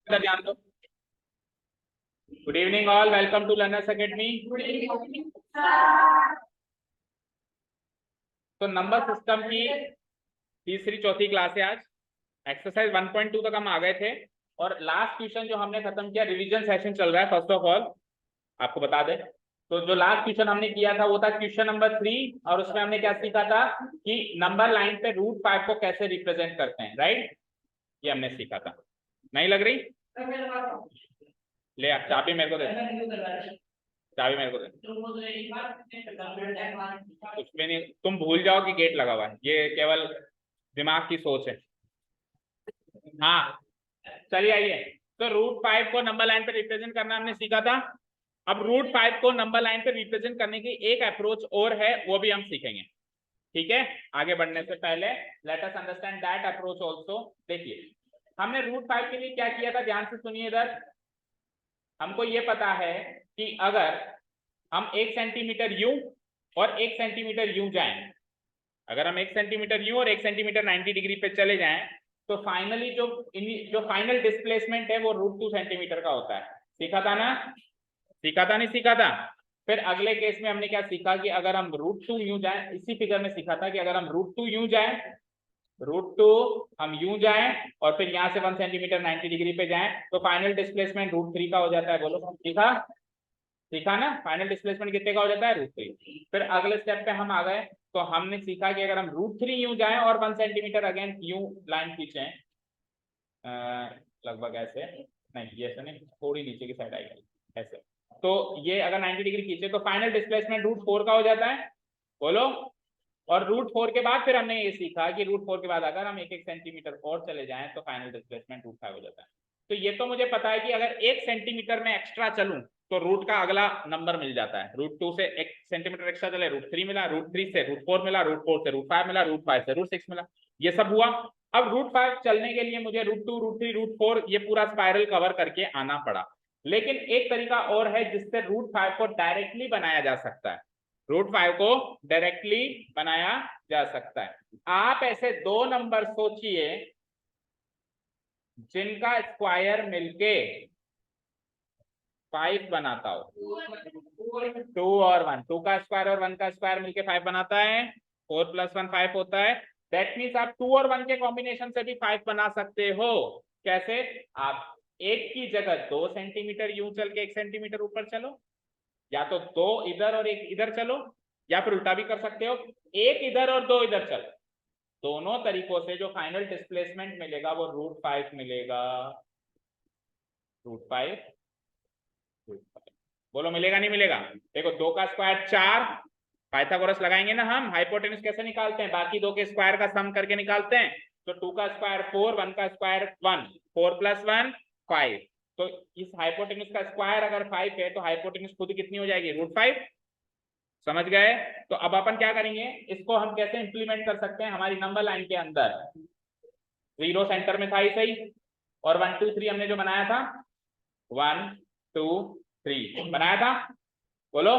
ध्यान दो। Good evening all, welcome to learners academy. तो नंबर सिस्टम की तीसरी चौथी क्लास है आज। एक्सरसाइज 1.2 तक हम आ गए थे और लास्ट क्वेश्चन जो हमने खत्म किया, रिवीजन सेशन चल रहा है। फर्स्ट ऑफ ऑल आपको बता दें तो जो लास्ट क्वेश्चन हमने किया था वो था क्वेश्चन नंबर 3 और उसमें हमने क्या सीखा था कि नंबर लाइन पे रूट 5 को कैसे रिप्रेजेंट करते हैं, राइट? ये हमने सीखा था। नहीं लग रही? ले आप चाबी मेरे को दे, चाबी मेरे को दे। कुछ भी नहीं, तुम भूल जाओ कि गेट लगा हुआ है, ये केवल दिमाग की सोच है। हाँ चलिए आइए। तो रूट 5 को नंबर लाइन पे रिप्रेजेंट करना हमने सीखा था। अब रूट 5 को नंबर लाइन पे रिप्रेजेंट करने की एक अप्रोच और है, वो भी हम सीखेंगे। ठीक है, आगे बढ़ने से पहले let us understand that approach also. देखिए हमने रूट 5 के लिए क्या किया था, ध्यान से सुनिए इधर। हमको ये पता है कि अगर हम 1 सेंटीमीटर यूं और 1 सेंटीमीटर यूं जाएं, अगर हम 1 सेंटीमीटर यूं और 1 सेंटीमीटर 90 डिग्री पे चले जाएं तो फाइनली जो फाइनल डिस्प्लेसमेंट है वो √2 सेंटीमीटर का होता है। सीखा था ना? सीखा था नहीं सीखा था? फिर अगले केस में हमने क्या सीखा कि अगर हम √2 यूं जाएं, इसी फिगर में सीखा था कि अगर हम √2 यूं जाएं, √2 हम यूं जाएं और फिर यहां से 1 सेंटीमीटर 90 डिग्री पे जाएं तो फाइनल डिस्प्लेसमेंट √3 का हो जाता है। बोलो सीखा? सीखा ना? फाइनल डिस्प्लेसमेंट कितने का हो जाता है? √3। फिर अगले स्टेप पे हम आ गए तो हमने सीखा कि अगर हम √3 यूं जाएं और 1 सेंटीमीटर अगेन यूं लाइन खींचे, लगभग ऐसे, नहीं ये ऐसे नहीं, थोड़ी नीचे की साइड आएगी ऐसे, तो ये अगर 90 डिग्री खींचे तो फाइनल डिस्प्लेसमेंट √4 का हो जाता है। बोलो। और √4 के बाद फिर हमने ये सीखा कि √4 के बाद अगर हम 1-1 सेंटीमीटर और चले जाएं तो फाइनल डिस्प्लेसमेंट √5 हो जाता है। तो ये तो मुझे पता है कि अगर 1 सेंटीमीटर में एक्स्ट्रा चलूं तो रूट का अगला नंबर मिल जाता है। √2 से 1 सेंटीमीटर एक्स्ट्रा चले, √3 मिला, √3 से √4 मिला, √4 से √5 मिला, √5 से √6 मिला, ये सब हुआ। अब √5 चलने के लिए मुझे √2 √3 √4 ये पूरा स्पाइरल कवर करके आना पड़ा। लेकिन एक तरीका और है जिससे √5 को डायरेक्टली बनाया जा सकता है। √5 को डायरेक्टली बनाया जा सकता है। आप ऐसे दो नंबर सोचिए जिनका स्क्वायर मिलके 5 बनाता हो। 2 और 1, 2 का स्क्वायर और 1 का स्क्वायर मिलके 5 बनाता है। 4 + 1 5 होता है। दैट मीन्स आप 2 और 1 के कॉम्बिनेशन से भी 5 बना सकते हो। कैसे? आप एक की जगह 2 सेंटीमीटर यूं चल के 1 सेंटीमीटर ऊपर चलो, या तो 2 इधर और 1 इधर चलो, या फिर उल्टा भी कर सकते हो, 1 इधर और 2 इधर चलो। दोनों तरीकों से जो फाइनल डिस्प्लेसमेंट मिलेगा वो √5 मिलेगा। √5 बोलो मिलेगा नहीं मिलेगा? देखो 2 का स्क्वायर 4, पाइथागोरस लगाएंगे ना हम, हाइपोटेन्यूज कैसे निकालते हैं? बाकी 2 के स्क्वायर का सम करके निकालते हैं। तो 2 का स्क्वायर 4, 1 का स्क्वायर 1, 4 + 1 5। तो इस हाइपोटेन्यूज का स्क्वायर अगर 5 है तो हाइपोटेन्यूज खुद कितनी हो जाएगी? √5। समझ गए? तो अब अपन क्या करेंगे, इसको हम कैसे इंप्लीमेंट कर सकते हैं हमारी नंबर लाइन के अंदर। 0 सेंटर में था ही सही, और 1 2 3 हमने जो बनाया था, 1 2 3 बनाया था। बोलो।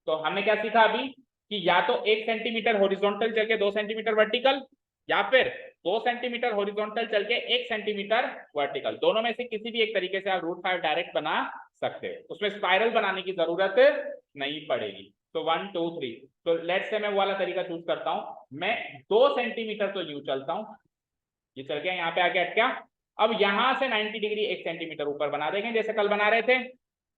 तो हमने क्या सीखा अभी कि या तो 1 सेंटीमीटर हॉरिजॉन्टल चल के 2 सेंटीमीटर वर्टिकल, या फिर 2 सेंटीमीटर हॉरिजॉन्टल चल के 1 सेंटीमीटर वर्टिकल। दोनों में से किसी भी एक तरीके से आप √5 डायरेक्ट बना सकते हो, उसमें स्पाइरल बनाने की जरूरत नहीं पड़ेगी। तो 1 2 3, तो लेट्स से मैं वो वाला तरीका चूज करता हूं। मैं 2 सेंटीमीटर तो यूं चलता हूं, ये चल गया, यहाँ पे आके अटका। अब यहां से 90 डिग्री 1 सेंटीमीटर ऊपर बना देंगे जैसे कल बना रहे थे।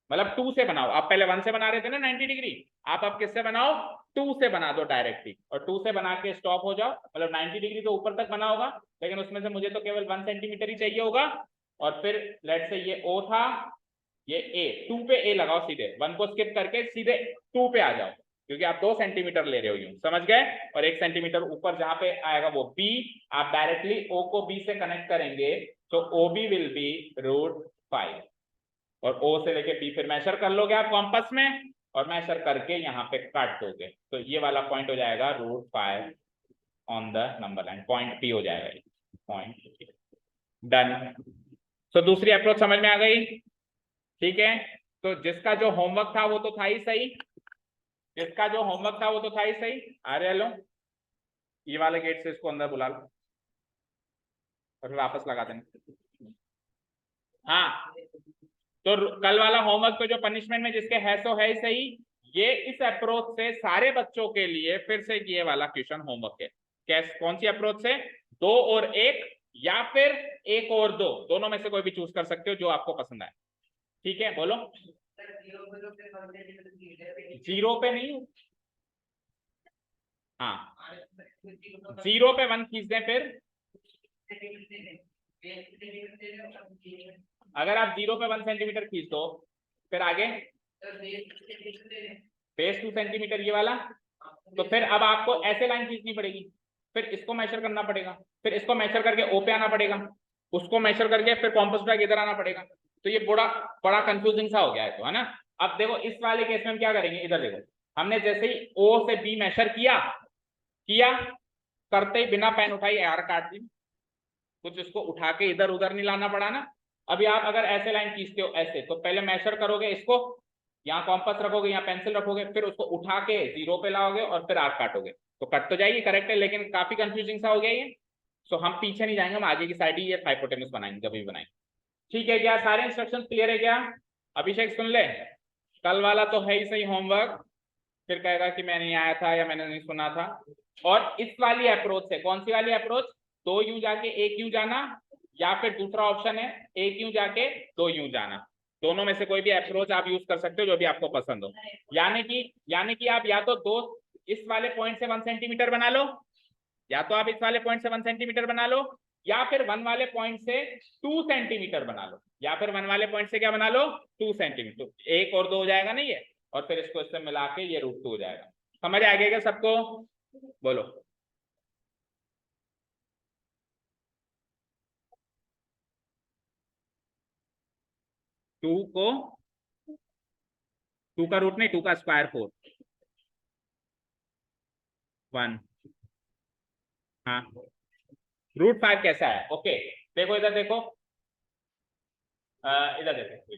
मतलब 2 से बनाओ, आप पहले 1 से बना रहे थे ना 90 डिग्री, आप अब किससे बनाओ? 2 से बना दो डायरेक्टली, और 2 से बना के स्टॉप हो जाओ। मतलब 90 डिग्री तो ऊपर तक बना होगा, लेकिन उसमें से मुझे तो केवल 1 सेंटीमीटर ही चाहिए होगा। और फिर लेट से ये O था, ये A, 2 पे A लगाओ, सीधे 1 को स्किप करके सीधे 2 पे आ जाओ, क्योंकि आप 2 सेंटीमीटर ले रहे हो यूं, समझ गए? और 1 सेंटीमीटर ऊपर जहां पे आएगा वो B, आप डायरेक्टली O को B से कनेक्ट करेंगे तो OB विल बी √5, और O से लेके B फिर मैशर कर लोगे आप कॉम्पस में, और मैशर करके यहाँ पे काट दोगे तो ये वाला पॉइंट हो जाएगा √5 on the number line, point P हो जाएगा, पॉइंट डन। तो दूसरी अप्रोच समझ में आ गई? ठीक है, तो जिसका जो होमवर्क था वो तो था ही सही, जिसका जो होमवर्क था वो तो था ही सही। आ रहे लो, ये वाले गेट से इसको अंदर बुला लो और फिर वापस लगा देना। हाँ, तो कल वाला होमवर्क पे जो पनिशमेंट में जिसके है सो है सही, ये इस अप्रोच से सारे बच्चों के लिए फिर से ये वाला क्वेश्चन होमवर्क है। कैसे, कौन सी अप्रोच से? 2 और 1 या फिर 1 और 2, दोनों में से कोई भी चूज कर सकते हो जो आपको पसंद आए। ठीक है, बोलो। 0 पे नहीं, हाँ 0 पे 1 खींच दें, फिर अगर आप 0 पे 1 सेंटीमीटर खींच दो, फिर आगे बेस 2 सेंटीमीटर ये वाला, तो फिर अब आपको ऐसे लाइन खींचनी पड़ेगी, फिर इसको मेजर करना पड़ेगा, फिर इसको मेजर करके ओ पे आना पड़ेगा, उसको मेजर करके फिर कॉम्पास बैग इधर आना पड़ेगा। तो ये बड़ा बड़ा कंफ्यूजिंग सा हो गया है, तो है ना। अब देखो इस वाले केस में हम क्या करेंगे, इधर देखो, हमने जैसे ही ओ से बी मेजर किया करते ही बिना पेन उठाई आर काट दी, कुछ इसको उठा के इधर उधर नहीं लाना पड़ा ना। अभी आप अगर ऐसे लाइन खींचते हो ऐसे, तो पहले मेजर करोगे इसको, यहाँ कॉम्पास रखोगे, यहाँ पेंसिल रखोगे, फिर उसको उठा के 0 पे लाओगे और फिर आर्क काटोगे, तो कट तो जाएगी, करेक्ट है, लेकिन काफी कंफ्यूजिंग सा हो गया ये। सो हम पीछे नहीं जाएंगे, हम आगे की साइड ही ये हाइपोटेन्यूज बनाएंगे जब भी बनाएंगे। ठीक है क्या, सारे इंस्ट्रक्शन क्लियर है क्या? अभिषेक सुन ले, कल वाला तो है ही सही होमवर्क, फिर कहेगा कि मैं नहीं आया था या मैंने नहीं सुना था। और इस वाली अप्रोच से, कौन सी वाली अप्रोच, 2 यूं जाके 1 यूं जाना, या फिर दूसरा ऑप्शन है 1 यूं जाके 2 यूं जाना, दोनों में से कोई भी अप्रोच आप यूज कर सकते हो जो भी आपको पसंद हो। यानी कि आप या तो दो इस वाले पॉइंट से 1 सेंटीमीटर बना लो, या तो आप इस वाले पॉइंट से 1 सेंटीमीटर बना लो, या फिर 1 वाले पॉइंट से 2 सेंटीमीटर बना लो, या फिर 1 वाले पॉइंट से क्या बना लो, 2 सेंटीमीटर, 1 और 2 हो जाएगा ना ये, और फिर इसको इससे मिला के ये √2 हो जाएगा। समझ आ गया क्या सबको? बोलो। 2 को 2 का रूट नहीं, 2 का स्क्वायर 4 1, हाँ √5 कैसा है? ओके देखो इधर देखो, इधर देखो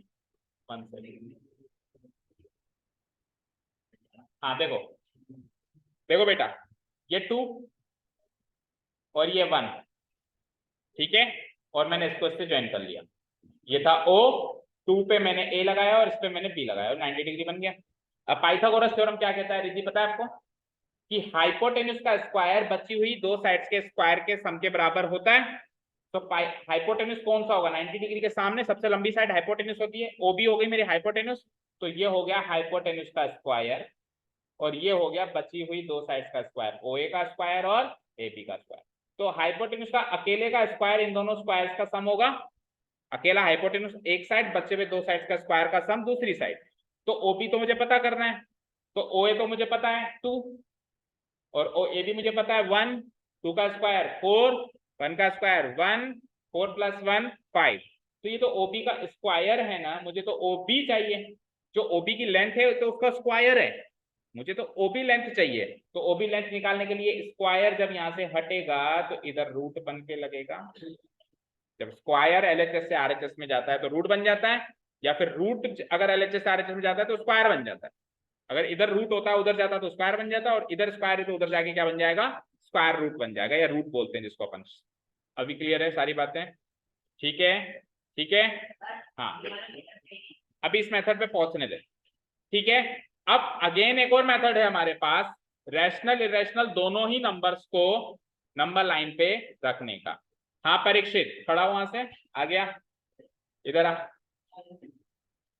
1 सेकंड, हाँ देखो देखो बेटा, ये 2 और ये 1, ठीक है, और मैंने इसको इससे ज्वाइन कर लिया, ये था O, 2 पे मैंने A लगाया और इस पे मैंने B लगाया और 90 डिग्री बन गया। अब पाइथागोरस थ्योरम क्या कहता है, रिद्धि पता है आपको, कि हाइपोटेन्यूज का स्क्वायर बची हुई दो साइड्स के स्क्वायर के सम के बराबर होता है। तो हाइपोटेन्यूज कौन सा होगा, 90 डिग्री के सामने सबसे लंबी साइड हाइपोटेन्यूज होती है, OB हो गई मेरी हाइपोटेन्यूज, तो ये हो गया हाइपोटेन्यूज का स्क्वायर, और ये हो गया बची हुई दो साइड्स का स्क्वायर, OA का स्क्वायर और AB का स्क्वायर। तो हाइपोटेन्यूज का अकेले का स्क्वायर इन दोनों स्क्वायर्स का सम होगा, अकेला हाइपोटेन्यूज एक साइड, बचे हुए दो साइड्स का स्क्वायर का सम दूसरी साइड। तो OB तो मुझे पता करना है, तो OA तो मुझे पता है 2, और AB मुझे पता है 1, 2 का स्क्वायर 4, 1 का स्क्वायर 1, 4 + 1 5। तो ये तो OB का स्क्वायर है ना, मुझे तो OB चाहिए, जो OB की लेंथ है तो उसका स्क्वायर है, मुझे तो OB लेंथ चाहिए। तो OB लेंथ निकालने के लिए स्क्वायर जब यहाँ से हटेगा तो इधर रूट बन के लगेगा, जब स्क्वायर LHS से RHS में जाता है तो रूट बन जाता है, या फिर रूट अगर LHS से RHS में जाता है तो स्क्वायर बन जाता है। अगर इधर रूट होता है उधर जाता तो स्क्वायर बन जाता, और इधर स्क्वायर है तो उधर जाके क्या बन जाएगा, स्क्वायर रूट बन जाएगा, या रूट बोलते हैं जिसको अपन। अभी क्लियर है सारी बातें? ठीक है, ठीक है, हाँ अभी इस मेथड पे पहुंचने दे। ठीक है, अब अगेन एक और मेथड है हमारे पास, रैशनल इरेशनल दोनों ही नंबर्स को नंबर लाइन पे रखने का। हाँ परीक्षित खड़ा वहां से आ गया, इधर आ,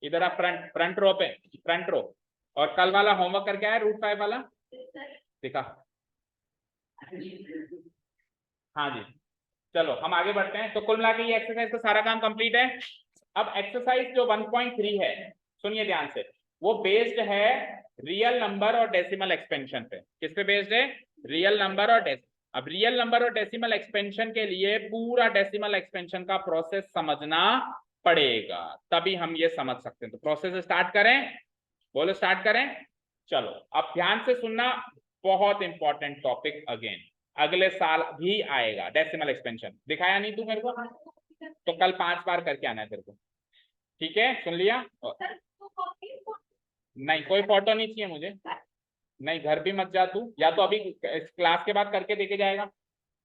इधर आ, फ्रंट रो पे, फ्रंट रो। और कल वाला होमवर्क करके आया √5 वाला, दिखा। हाँ जी, चलो हम आगे बढ़ते हैं। तो कुल मिला के ये एक्सरसाइज का सारा काम कंप्लीट है। अब एक्सरसाइज जो 1.3 है, सुनिए ध्यान से, वो बेस्ड है रियल नंबर और डेसिमल एक्सपेंशन पे। किस पे बेस्ड है? रियल नंबर और डेसिमल। अब रियल नंबर और डेसिमल एक्सपेंशन के लिए पूरा डेसिमल एक्सपेंशन का प्रोसेस समझना पड़ेगा, तभी हम ये समझ सकते हैं। तो प्रोसेस स्टार्ट करें, बोलो स्टार्ट करें। चलो अब ध्यान से सुनना, बहुत इंपॉर्टेंट टॉपिक, अगेन अगले साल भी आएगा डेसिमल एक्सपेंशन। दिखाया नहीं तू मेरे को, तो कल 5 बार करके आना है तेरे को, ठीक है? सुन लिया? नहीं कोई फोटो नहीं चाहिए मुझे, नहीं घर भी मत जा तू, या तो अभी क्लास के बाद करके देके जाएगा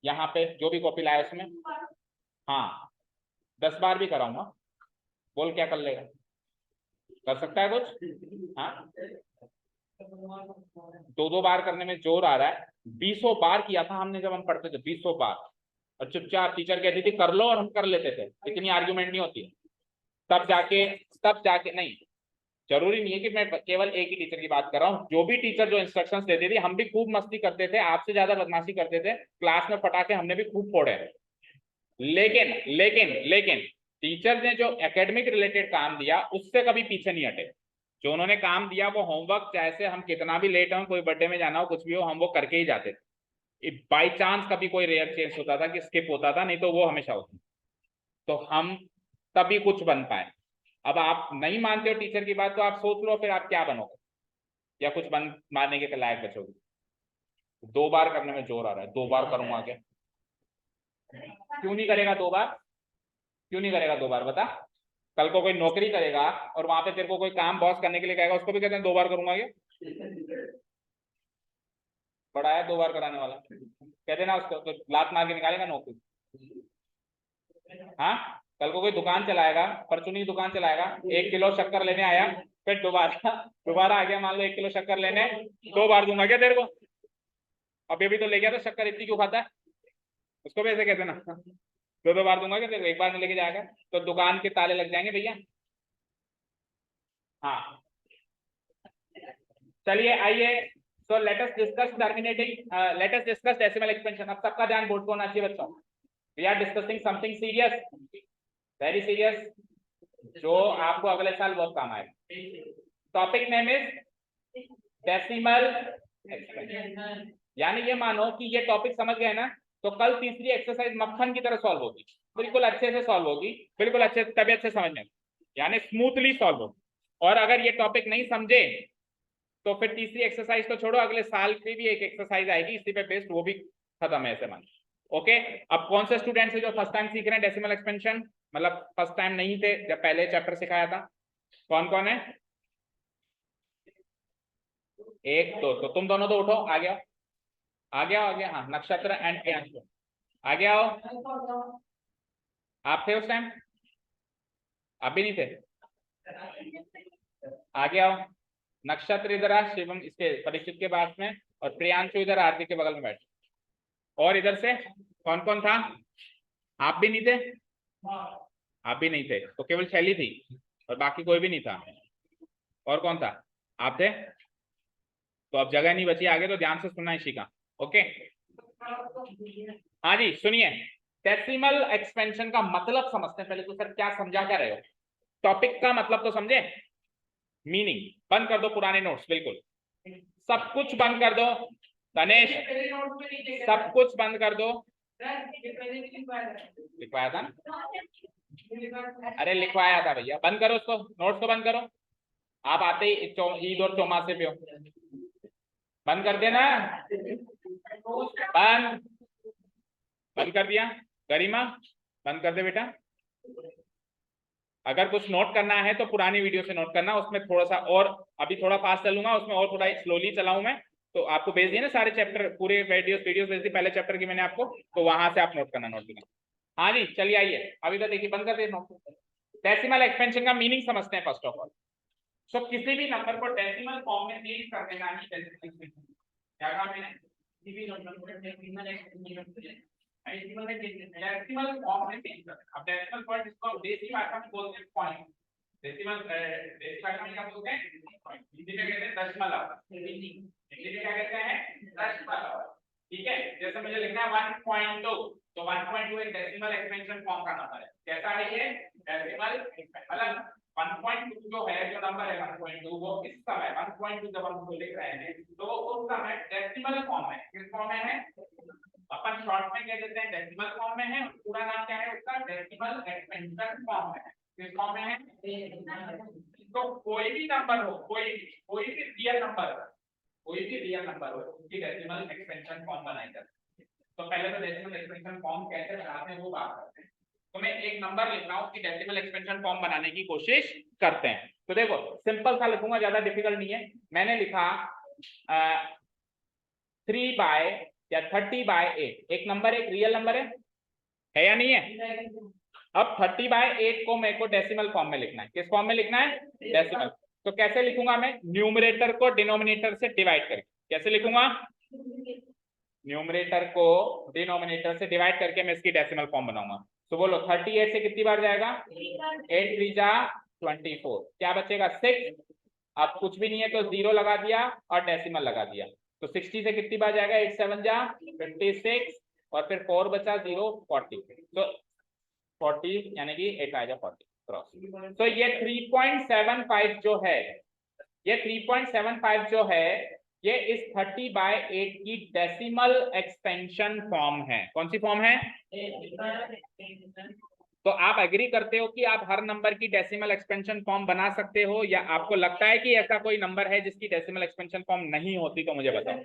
यहाँ पे जो भी कॉपी लाया उसमें। हाँ 10 बार भी कराऊंगा, बोल क्या कर लेगा, कर सकता है कुछ? हाँ, 2 बार करने में जोर आ रहा है। 20 बार किया था हमने जब हम पढ़ते थे, 20 बार, और चुपचाप टीचर कहती थी कर लो और हम कर लेते थे, इतनी आर्ग्यूमेंट नहीं होती है। तब जाके नहीं, जरूरी नहीं है कि मैं केवल एक ही टीचर की बात कर रहा हूँ। जो भी टीचर जो इंस्ट्रक्शंस देती थी, हम भी खूब मस्ती करते थे, आपसे ज्यादा बदमाशी करते थे क्लास में, पटाखे हमने भी खूब फोड़े। लेकिन लेकिन लेकिन टीचर ने जो एकेडमिक रिलेटेड काम दिया उससे कभी पीछे नहीं हटे। जो उन्होंने काम दिया वो होमवर्क, चाहे हम कितना भी लेट हो, कोई बर्थडे में जाना हो, कुछ भी हो, हम वो करके ही जाते थे। बाई चांस कभी कोई रेयर चेंज होता था कि स्किप होता था, नहीं तो वो हमेशा होती। तो हम तभी कुछ बन पाए। अब आप नहीं मानते हो टीचर की बात, तो आप सोच लो फिर आप क्या बनोगे, या कुछ बन मारने के लायक बचोगे। 2 बार करने में जोर आ रहा है, 2 बार करूंगा क्या? क्यों नहीं करेगा 2 बार? क्यों नहीं करेगा 2 बार बता? कल को कोई नौकरी करेगा और वहां पे तेरे को कोई काम बॉस करने के लिए कहेगा, उसको भी कहते हैं 2 बार करूंगा ये। बड़ा है 2 बार कराने वाला, कहते ना उसको तो लात मार के निकालेगा नौकरी। हाँ, कल को कोई दुकान चलाएगा, परचूनी दुकान चलाएगा, 1 किलो शक्कर लेने आया, फिर दोबारा दोबारा आ गया, मान लो 1 किलो शक्कर लेने, 2 बार दूंगा क्या तेरे को? अभी अभी तो ले गया तो शक्कर इतनी क्यों खाता है? उसको भी ऐसे कहते ना, 2 बार दूंगा क्या तेरे को, एक बार में लेके जाएगा तो दुकान के ताले लग जाएंगे भैया। हाँ, चलिए आइए, so let us discuss terminating, let us discuss decimal expansion. अब सबका ध्यान बोर्ड को होना चाहिए बच्चों। We are discussing something serious, very serious, जो आपको अगले साल बहुत काम आएगा। Topic name is decimal expansion. यानी ये मानो कि ये टॉपिक समझ गए ना, तो कल तीसरी एक्सरसाइज मक्खन की तरह सॉल्व होगी, बिल्कुल अच्छे से सॉल्व होगी, बिल्कुल अच्छे तबियत से समझने, यानी स्मूथली सॉल्व होगी। और अगर ये टॉपिक नहीं समझे तो फिर तीसरी एक्सरसाइज तो छोड़ो, अगले साल की भी एक एक्सरसाइज आएगी इसी पे बेस्ड, वो भी खत्म है ऐसे मान। ओके, अब कौन से स्टूडेंट्स है जो फर्स्ट टाइम सीख रहे हैं डेसिमल एक्सपेंशन, मतलब फर्स्ट टाइम नहीं थे जब पहले चैप्टर सिखाया था? कौन कौन है? एक दो, तो तुम दोनों तो उठो, आ गया आ गया आ गया। हाँ, नक्षत्र एंड प्रियांशु आ गया हो। आप थे उस टाइम? आप भी नहीं थे? आ गया हो। नक्षत्र इधर आ, शिवम इसके परीक्षित के पास में, और प्रियांशु इधर आरती के बगल में बैठ। और इधर से कौन कौन था? आप भी नहीं थे? आप भी नहीं थे, तो केवल शैली थी और बाकी कोई भी नहीं था। और कौन था? आप थे? तो अब जगह नहीं बची आगे, तो ध्यान से सुनना इसी का। ओके, हाँ जी सुनिए, डेसिमल एक्सपेंशन का मतलब समझते हैं पहले। तो सर क्या समझा क्या रहे हो? टॉपिक का मतलब तो समझे, मीनिंग। बंद कर दो पुराने नोट्स, बिल्कुल सब कुछ बंद कर दो गणेश, सब कुछ बंद कर दो। लिखवाया था ना? अरे लिखवाया था भैया, बंद करो उसको, नोट्स को बंद करो। आप आते ही ईद और चौमासे पे हो, बंद कर देना। बंद, बंद कर दिया। गरिमा बंद कर दे बेटा। अगर कुछ नोट करना है तो पुरानी वीडियो से नोट करना, उसमें थोड़ा सा और, अभी थोड़ा फास्ट चलूंगा, उसमें और थोड़ा स्लोली चलाऊं मैं। तो आपको भेज दिए ना सारे चैप्टर, पूरे वीडियोस भेज दी पहले चैप्टर की मैंने आपको, तो वहां से आप नोट करना, नोट करना। हाँ जी चलिए आइए, अभी तो देखिए, बंद कर दे नोट। डेसिमल एक्सपेंशन का मीनिंग समझते हैं फर्स्ट ऑफ ऑल। सो किसी भी नंबर को डेसिमल फॉर्म में चेंज कर देना ही डेसिमल एक्सपेंशन। क्या कहा मैंने? किसी भी नंबर को डेसिमल एक्सपेंशन, डेसिमल फॉर्म में चेंज कर देना। अब डेसिमल पॉइंट इसको देसी भाषा में बोलते हैं पॉइंट, डेसिमल देसी भाषा में क्या बोलते हैं? हिंदी में कहते हैं दशमलव, इंग्लिश में क्या कहते हैं? दशमलव। ठीक है, जैसे मुझे लिखना है 1.2, तो 1.2 एक डेसिमल एक्सपेंशन फॉर्म का नंबर है। कैसा है ये? डेसिमल, मतलब 1.2 जो है, जो नंबर है 1.2, वो इस समय 1.2 जब हम उसको लिख रहे हैं तो उस समय डेसिमल फॉर्म में, किस फॉर्म में है? अपन शॉर्ट में कह देते हैं डेसिमल फॉर्म में है, पूरा नाम क्या है उसका? डेसिमल एक्सपेंशन फॉर्म में है। किस फॉर्म में है? तो कोई भी नंबर हो, कोई भी रियल नंबर, कोई भी रियल नंबर हो, उसकी डेसिमल एक्सपेंशन फॉर्म बनाई जाती है। तो पहले तो डेसिमल एक्सपेंशन फॉर्म कैसे बनाते हैं वो बात करते हैं। तो मैं एक नंबर लिख रहा हूँ, उसकी डेसिमल एक्सपेंशन फॉर्म बनाने की कोशिश करते हैं। तो देखो सिंपल सा लिखूंगा, ज्यादा डिफिकल्ट नहीं है। मैंने लिखा 3 बाय या 30/8। एक नंबर, एक रियल नंबर है या नहीं है? अब 30/8 को मेरे को डेसिमल फॉर्म में लिखना है। किस फॉर्म में लिखना है? डेसिमल। तो कैसे लिखूंगा मैं? न्यूमरेटर को डिनोमिनेटर से डिवाइड करके। कैसे लिखूंगा? न्यूमरेटर को डिनोमिनेटर से डिवाइड करके मैं इसकी डेसिमल फॉर्म बनाऊंगा। तो बोलो 38 से कितनी बार जाएगा? 8 3 जा 24। क्या बचेगा? 6। अब कुछ भी नहीं है तो 0 लगा दिया और डेसिमल लगा दिया। तो 60 से कितनी बार जाएगा? 8 7 जा 56 और फिर 4 बचा 0 40। तो 40 यानी कि 8 आ जा 40 क्रॉस। तो ये 3.75 जो है, ये 3.75 जो है ये इस 30/8 की डेसिमल एक्सपेंशन फॉर्म है। कौन सी फॉर्म है? तो आप एग्री करते हो कि आप हर नंबर की डेसिमल एक्सपेंशन फॉर्म बना सकते हो, या आपको लगता है कि ऐसा कोई नंबर है जिसकी डेसिमल एक्सपेंशन फॉर्म नहीं होती? तो मुझे बताओ।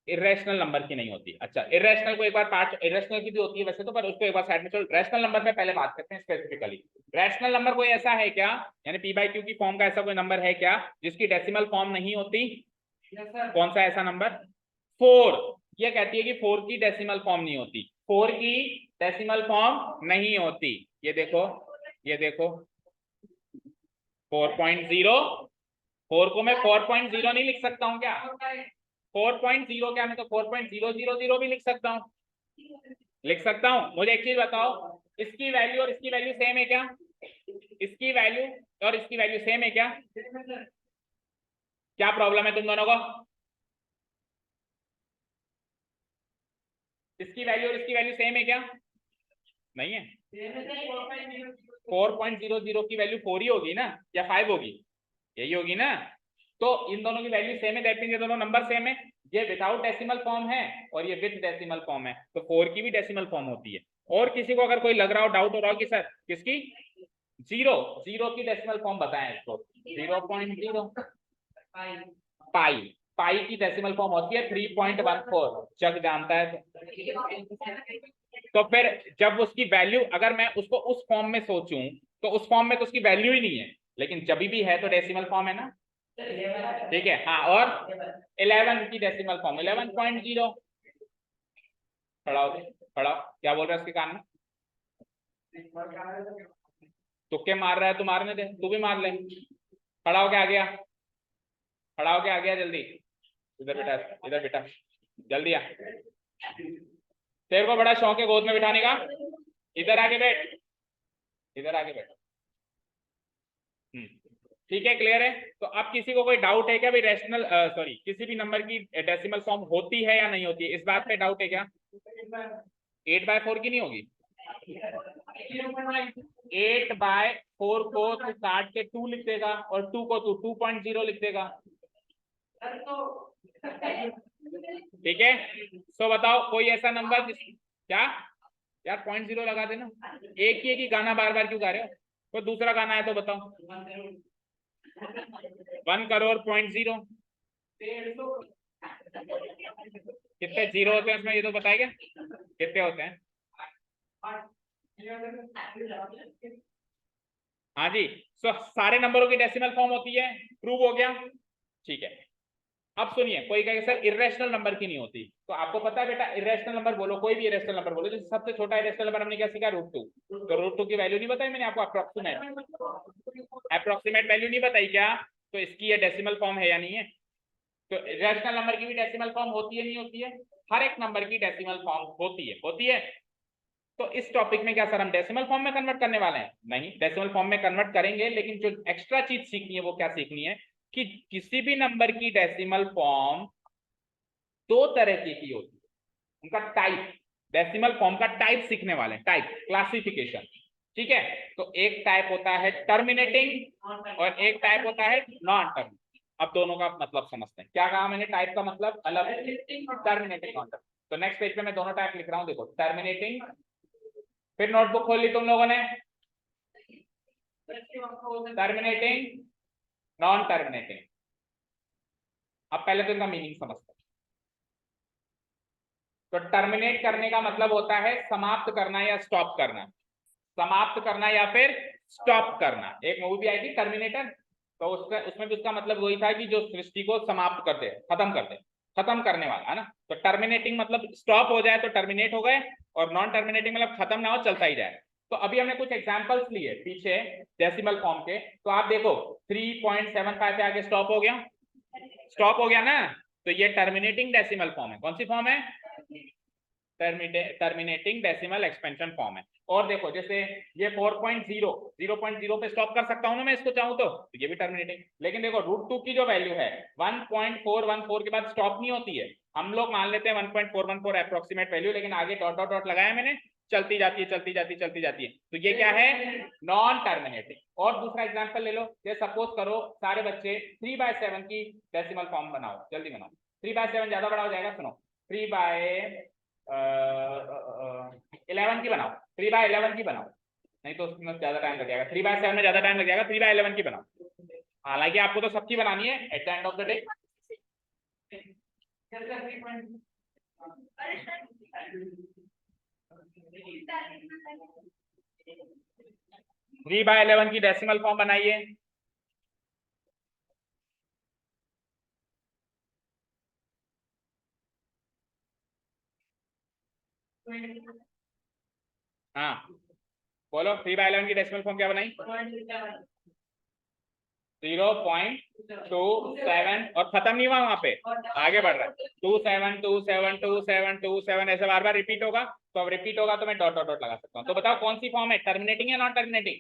इरेशनल नंबर की नहीं होती। अच्छा, इरेशनल को एक बार पार्ट, इरेशनल की भी होती है वैसे तो, पर उसको एक बार साइड में चलो। रैशनल नंबर में पहले बात करते हैं स्पेसिफिकली। रैशनल नंबर कोई ऐसा है क्या, यानी p/q की फॉर्म का ऐसा कोई नंबर है क्या जिसकी डेसिमल फॉर्म नहीं होती? कौन सा ऐसा नंबर? 4। ये कहती है कि 4 की डेसिमल फॉर्म नहीं होती। 4 की डेसिमल फॉर्म नहीं होती। ये देखो, ये देखो 4.0। 4 को मैं 4.0 नहीं लिख सकता हूँ क्या? 4.0 क्या, मैं तो 4.000 भी लिख सकता हूँ। लिख सकता हूँ। मुझे एक चीज बताओ, इसकी वैल्यू और इसकी वैल्यू सेम है क्या? इसकी वैल्यू और इसकी वैल्यू सेम है क्या? क्या प्रॉब्लम है तुम दोनों को? इसकी वैल्यू और इसकी वैल्यू सेम है क्या? नहीं है। 4.00 की वैल्यू 4 ही होगी ना, या 5 होगी? यही होगी ना। तो इन दोनों की वैल्यू सेम है, दैट मींस ये दोनों नंबर सेम है। ये विदाउट डेसिमल फॉर्म है और ये विद डेसिमल फॉर्म है, तो 4 की भी डेसिमल फॉर्म होती है। और किसी को अगर कोई लग रहा हो, डाउट हो रहा हो कि सर किसकी? 0 की डेसिमल फॉर्म बताएं इसको। 0.0 पाई, पाई की डेसिमल फॉर्म होती है 3.14। जग जानता है तो फिर जब उसकी वैल्यू, अगर मैं उसको उस फॉर्म में सोचूं तो उस फॉर्म में तो उसकी वैल्यू ही नहीं है, लेकिन जब भी है तो डेसिमल फॉर्म है ना। ठीक है, हाँ। और 11 की डेसिमल फॉर्म 11.0। पढ़ाओ पढ़ाओ, क्या बोल रहा है उसके कान में? तुक्के मार रहा है तो मारने दे, तू भी मार ले। पढ़ाओ, क्या आ गया? पढ़ाओ, क्या आ गया? जल्दी इधर बेटा, इधर बेटा, जल्दी आ। तेरे को बड़ा शौक है गोद में बिठाने का, इधर आके बैठ, इधर आके बैठ। ठीक है, क्लियर है। तो अब किसी को कोई डाउट है क्या भाई, रैशनल सॉरी किसी भी नंबर की डेसिमल फॉर्म होती है या नहीं होती है? इस बात पे डाउट है क्या? 8/4 की नहीं होगी? 8/4 को तू काट के 2 लिख देगा और 2 को तू 2.0 लिख देगा। ठीक है, तो बताओ कोई ऐसा नंबर क्या? यार 0.0 लगा देना। एक ही गाना बार बार क्यों गा रहे हो? कोई दूसरा गाना है तो बताओ। 1 करोड़ 0.0 कितने जीरो होते हैं उसमें, ये तो बताएगा कितने होते हैं? हाँ जी। सो सारे नंबरों की डेसिमल फॉर्म होती है, प्रूव हो गया। ठीक है, अब सुनिए, कोई कहेगा सर इरेशनल नंबर की नहीं होती, तो आपको पता है बेटा, इरेशनल नंबर बोलो, कोई भी इरेशनल नंबर बोलो। जैसे सबसे छोटा इरेशनल नंबर हमने क्या सीखा? √2। तो √2 की वैल्यू नहीं बताई मैंने आपको? अप्रोक्सीमेट वैल्यू नहीं बताई क्या? तो इसकी ये डेसिमल फॉर्म है या नहीं है? तो इरेशनल नंबर की भी डेसिमल फॉर्म होती है नहीं होती है? हर एक नंबर की डेसिमल फॉर्म होती है, होती है। तो इस टॉपिक में क्या सर हम डेसिमल फॉर्म में कन्वर्ट करने वाले हैं? नहीं, डेसिमल फॉर्म में कन्वर्ट करेंगे, लेकिन जो एक्स्ट्रा चीज सीखनी है वो क्या सीखनी है कि किसी भी नंबर की डेसिमल फॉर्म 2 तरह की होती है, उनका टाइप। डेसिमल फॉर्म का टाइप सीखने वाले हैं, टाइप, क्लासिफिकेशन। ठीक है, तो एक टाइप होता है टर्मिनेटिंग और एक टाइप होता है नॉन टर्मिनेटिंग। अब दोनों का मतलब समझते हैं। क्या कहा मैंने? टाइप का मतलब अलग है, टर्मिनेटिंग, नॉन टर्मिनेटिंग। तो नेक्स्ट पेज पे मैं दोनों टाइप लिख रहा हूं, देखो, टर्मिनेटिंग। फिर नोटबुक खोल ली तुम लोगों ने? Terminating, non terminating. अब पहले तो इनका मीनिंग समझते हैं। तो टर्मिनेट करने का मतलब होता है समाप्त करना या स्टॉप करना। समाप्त करना या फिर स्टॉप करना। एक मूवी भी आई थी टर्मिनेटर, तो उसमें भी उसका मतलब वही था कि जो सृष्टि को समाप्त कर दे, खत्म कर दे, खत्म करने वाला है ना। तो टर्मिनेटिंग मतलब स्टॉप हो जाए तो टर्मिनेट हो गए, और नॉन टर्मिनेटिंग मतलब खत्म ना हो, चलता ही जाए। तो अभी हमने कुछ एग्जांपल्स लिए पीछे डेसिमल फॉर्म के, तो आप देखो 3.75 पे आके स्टॉप हो गया, स्टॉप हो गया ना, तो ये टर्मिनेटिंग डेसिमल फॉर्म है। कौन सी फॉर्म है? टर्मिनेटिंग डेसिमल एक्सपेंशन फॉर्म है। और देखो जैसे ये 4.0 0.0 पे स्टॉप कर सकता हूं ना मैं इसको चाहूं तो ये भी टर्मिनेटिंग। लेकिन देखो √2 की जो वैल्यू है 1.414 के बाद स्टॉप नहीं होती है, हम लोग मान लेते हैं 1.414 अप्रोक्सीमेट वैल्यू, लेकिन आगे डॉट डॉट डॉट लगाया मैंने, चलती जाती है चलती जाती है चलती जाती है, तो ये क्या है? Non terminating. और दूसरा एग्जांपल ले लो, ये सपोज करो सारे बच्चे 3/7 की डेसिमल फॉर्म बनाओ, जल्दी बनाओ। 3/7 ज्यादा बड़ा हो जाएगा, सुनो 3/11 की बनाओ, 3/11 की बनाओ, नहीं तो उसमें ज्यादा टाइम लग जाएगा, 3/7 में ज्यादा टाइम लग जाएगा, 3/11 की बनाओ। हालांकि आपको तो सबकी बनानी है at the end of the day. 3/11 की डेसिमल फॉर्म बनाइए। हाँ बोलो 3/11 की डेसिमल फॉर्म क्या बनाई? 0.27 और खत्म नहीं हुआ वहां पे, आगे बढ़ रहा है 27272727 ऐसे बार बार रिपीट होगा, तो अब रिपीट होगा तो मैं डॉट डॉट डॉट लगा सकता हूँ। तो बताओ कौन सी फॉर्म है, टर्मिनेटिंग या नॉन टर्मिनेटिंग?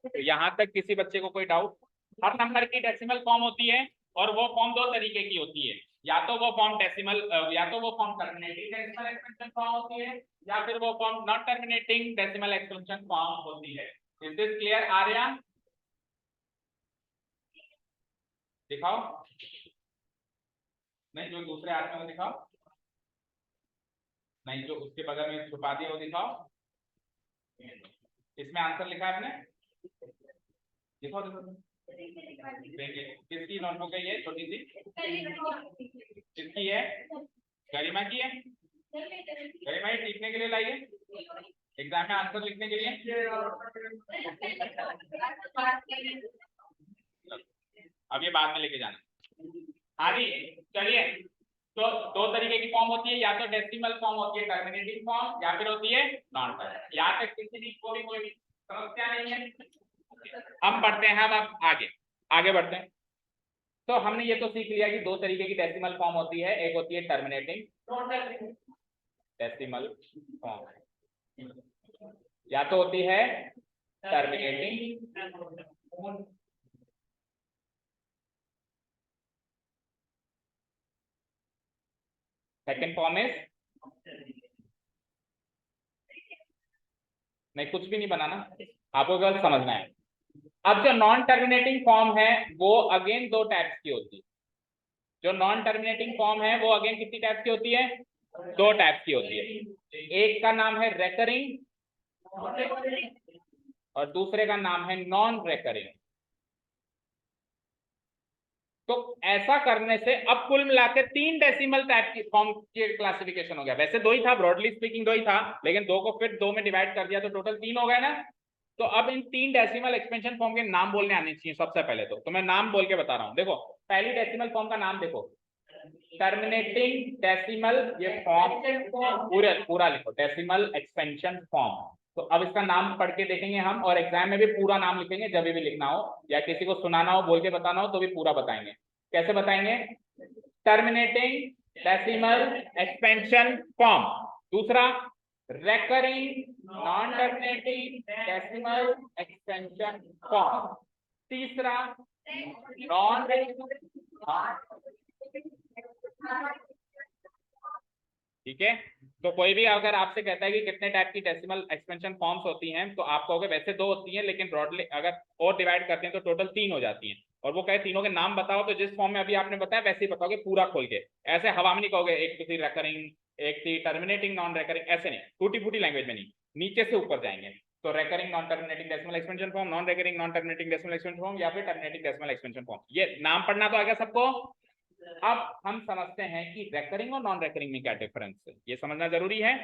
तो यहां तक किसी बच्चे को कोई डाउट? हर नंबर की डेसिमल फॉर्म होती है, और वो फॉर्म दो तरीके की होती है, या तो वो फॉर्म डेसिमल या तो वो form terminating decimal expansion form होती है, या फिर वो form non terminating decimal expansion form होती है। Is this clear Aryan? दिखाओ, नहीं जो दूसरे हाथ में वो दिखाओ, नहीं जो उसके बगल में छुपा दिया वो दिखाओ। इसमें आंसर लिखा है आपने? दिखाओ देखो, देखिए किसकी नोटबुक है ये छोटी सी? किसकी है? गरिमा की है? गरिमा ये सीखने के लिए लाई है, एग्जाम में आंसर लिखने के लिए? अब ये बाद में लेके जाना। हाँ जी चलिए, तो दो तरीके की फॉर्म होती है, या तो डेसिमल फॉर्म होती है टर्मिनेटिंग फॉर्म, या फिर होती है नॉन टर्मिनेटिंग। यहाँ तक किसी को भी कोई समस्या नहीं है? अब बढ़ते हैं हम अब आगे, आगे बढ़ते हैं। तो हमने ये तो सीख लिया कि दो तरीके की डेसिमल फॉर्म होती है, एक होती है टर्मिनेटिंग डेसिमल फॉर्म, या तो होती है टर्मिनेटिंग, सेकेंड फॉर्म इज, नहीं कुछ भी नहीं बनाना, आपको केवल समझना है। अब जो नॉन टर्मिनेटिंग फॉर्म है वो अगेन दो टाइप्स की होती है, जो नॉन टर्मिनेटिंग फॉर्म है वो अगेन कितनी टाइप्स की होती है? दो टाइप्स की होती है, एक का नाम है रेकरिंग और दूसरे का नाम है नॉन रेकरिंग। तो ऐसा करने से अब कुल मिलाकर तीन डेसिमल टाइप की फॉर्म की क्लासिफिकेशन हो गया। वैसे दो ही था, ब्रॉडली स्पीकिंग दो ही था, लेकिन दो को फिर दो में डिवाइड कर दिया तो टोटल तीन हो गए ना। तो अब इन तीन डेसिमल एक्सपेंशन फॉर्म के नाम बोलने आने चाहिए सबसे पहले, तो मैं नाम बोल के बता रहा हूं। देखो पहली डेसिमल फॉर्म का नाम देखो, टर्मिनेटिंग डेसिमल, ये फॉर्म पूरा लिखो, डेसिमल एक्सपेंशन फॉर्म। तो अब इसका नाम पढ़ के देखेंगे हम, और एग्जाम में भी पूरा नाम लिखेंगे जब भी लिखना हो, या किसी को सुनाना हो बोल के बताना हो तो भी पूरा बताएंगे। कैसे बताएंगे? टर्मिनेटिंग डेसिमल एक्सपेंशन फॉर्म, दूसरा recurring non terminating decimal expansion form, तीसरा नॉन ठीक है। तो कोई भी अगर आपसे कहता है कि कितने टाइप की डेसिमल एक्सपेंशन फॉर्म्स होती हैं, तो आप कहोगे वैसे दो होती हैं, लेकिन ब्रॉडली अगर और डिवाइड करते हैं तो टोटल तीन हो जाती हैं। और वो कहे तीनों के नाम बताओ, तो जिस फॉर्म में अभी आपने बताया वैसे ही बताओगे पूरा खोल के, ऐसे हवा में नहीं कहोगे एक थी रेकरिंग एक थी टर्मिनेटिंग नॉन रेकरिंग, ऐसे नहीं टूटी फूटी लैंग्वेज में नहीं, नीचे से ऊपर जाएंगे। तो recurring non terminating decimal expansion form, non recurring non terminating decimal expansion form, या फिर टर्मिनेटिंग डेसिमल एक्सपेंशन फॉर्म। ये नाम पढ़ना तो आ गया सबको। अब हम समझते हैं कि रेकरिंग और नॉन रेकरिंग में क्या डिफरेंस है, ये समझना जरूरी है।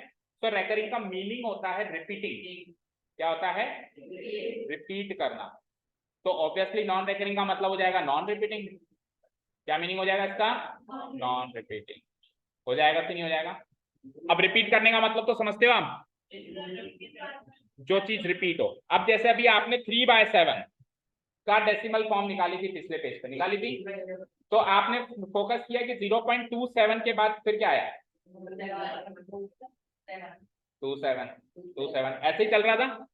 तो रेकरिंग का मीनिंग होता है रिपीटिंग, क्या होता है? रिपीट करना। तो ऑब्वियसली नॉन रेकरिंग का मतलब हो जाएगा नॉन रिपीटिंग। क्या मीनिंग हो जाएगा इसका? नॉन रिपीटिंग हो जाएगा कि नहीं हो जाएगा? अब रिपीट करने का मतलब तो समझते हो आप? जो चीज रिपीट हो। अब जैसे अभी आपने 3/7 का डेसिमल फॉर्म निकाली थी, पिछले पेज पे निकाली थी, तो आपने फोकस किया कि 0.27 के बाद फिर क्या आया, 27 ऐसे ही चल रहा था।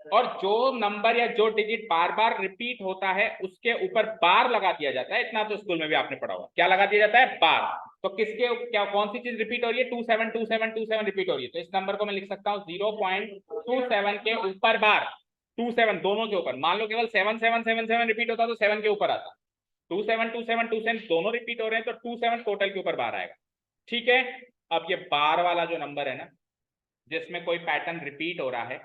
और जो नंबर या जो डिजिट बार बार रिपीट होता है उसके ऊपर बार लगा दिया जाता है। इतना तो स्कूल में भी आपने पढ़ा होगा, क्या लगा दिया जाता है, बार। तो किसके क्या, कौन सी चीज रिपीट हो रही है, 27 रिपीट हो रही है। तो इस नंबर को मैं लिख सकता हूँ 0.27 के ऊपर बार, 27 दोनों के ऊपर। मान लो केवल 7777 रिपीट होता तो 7 के ऊपर आता, 27 दोनों रिपीट हो रहे हैं तो 27 टोटल के ऊपर बार आएगा। ठीक है। अब ये बार वाला जो नंबर है ना, जिसमें कोई पैटर्न रिपीट हो रहा है,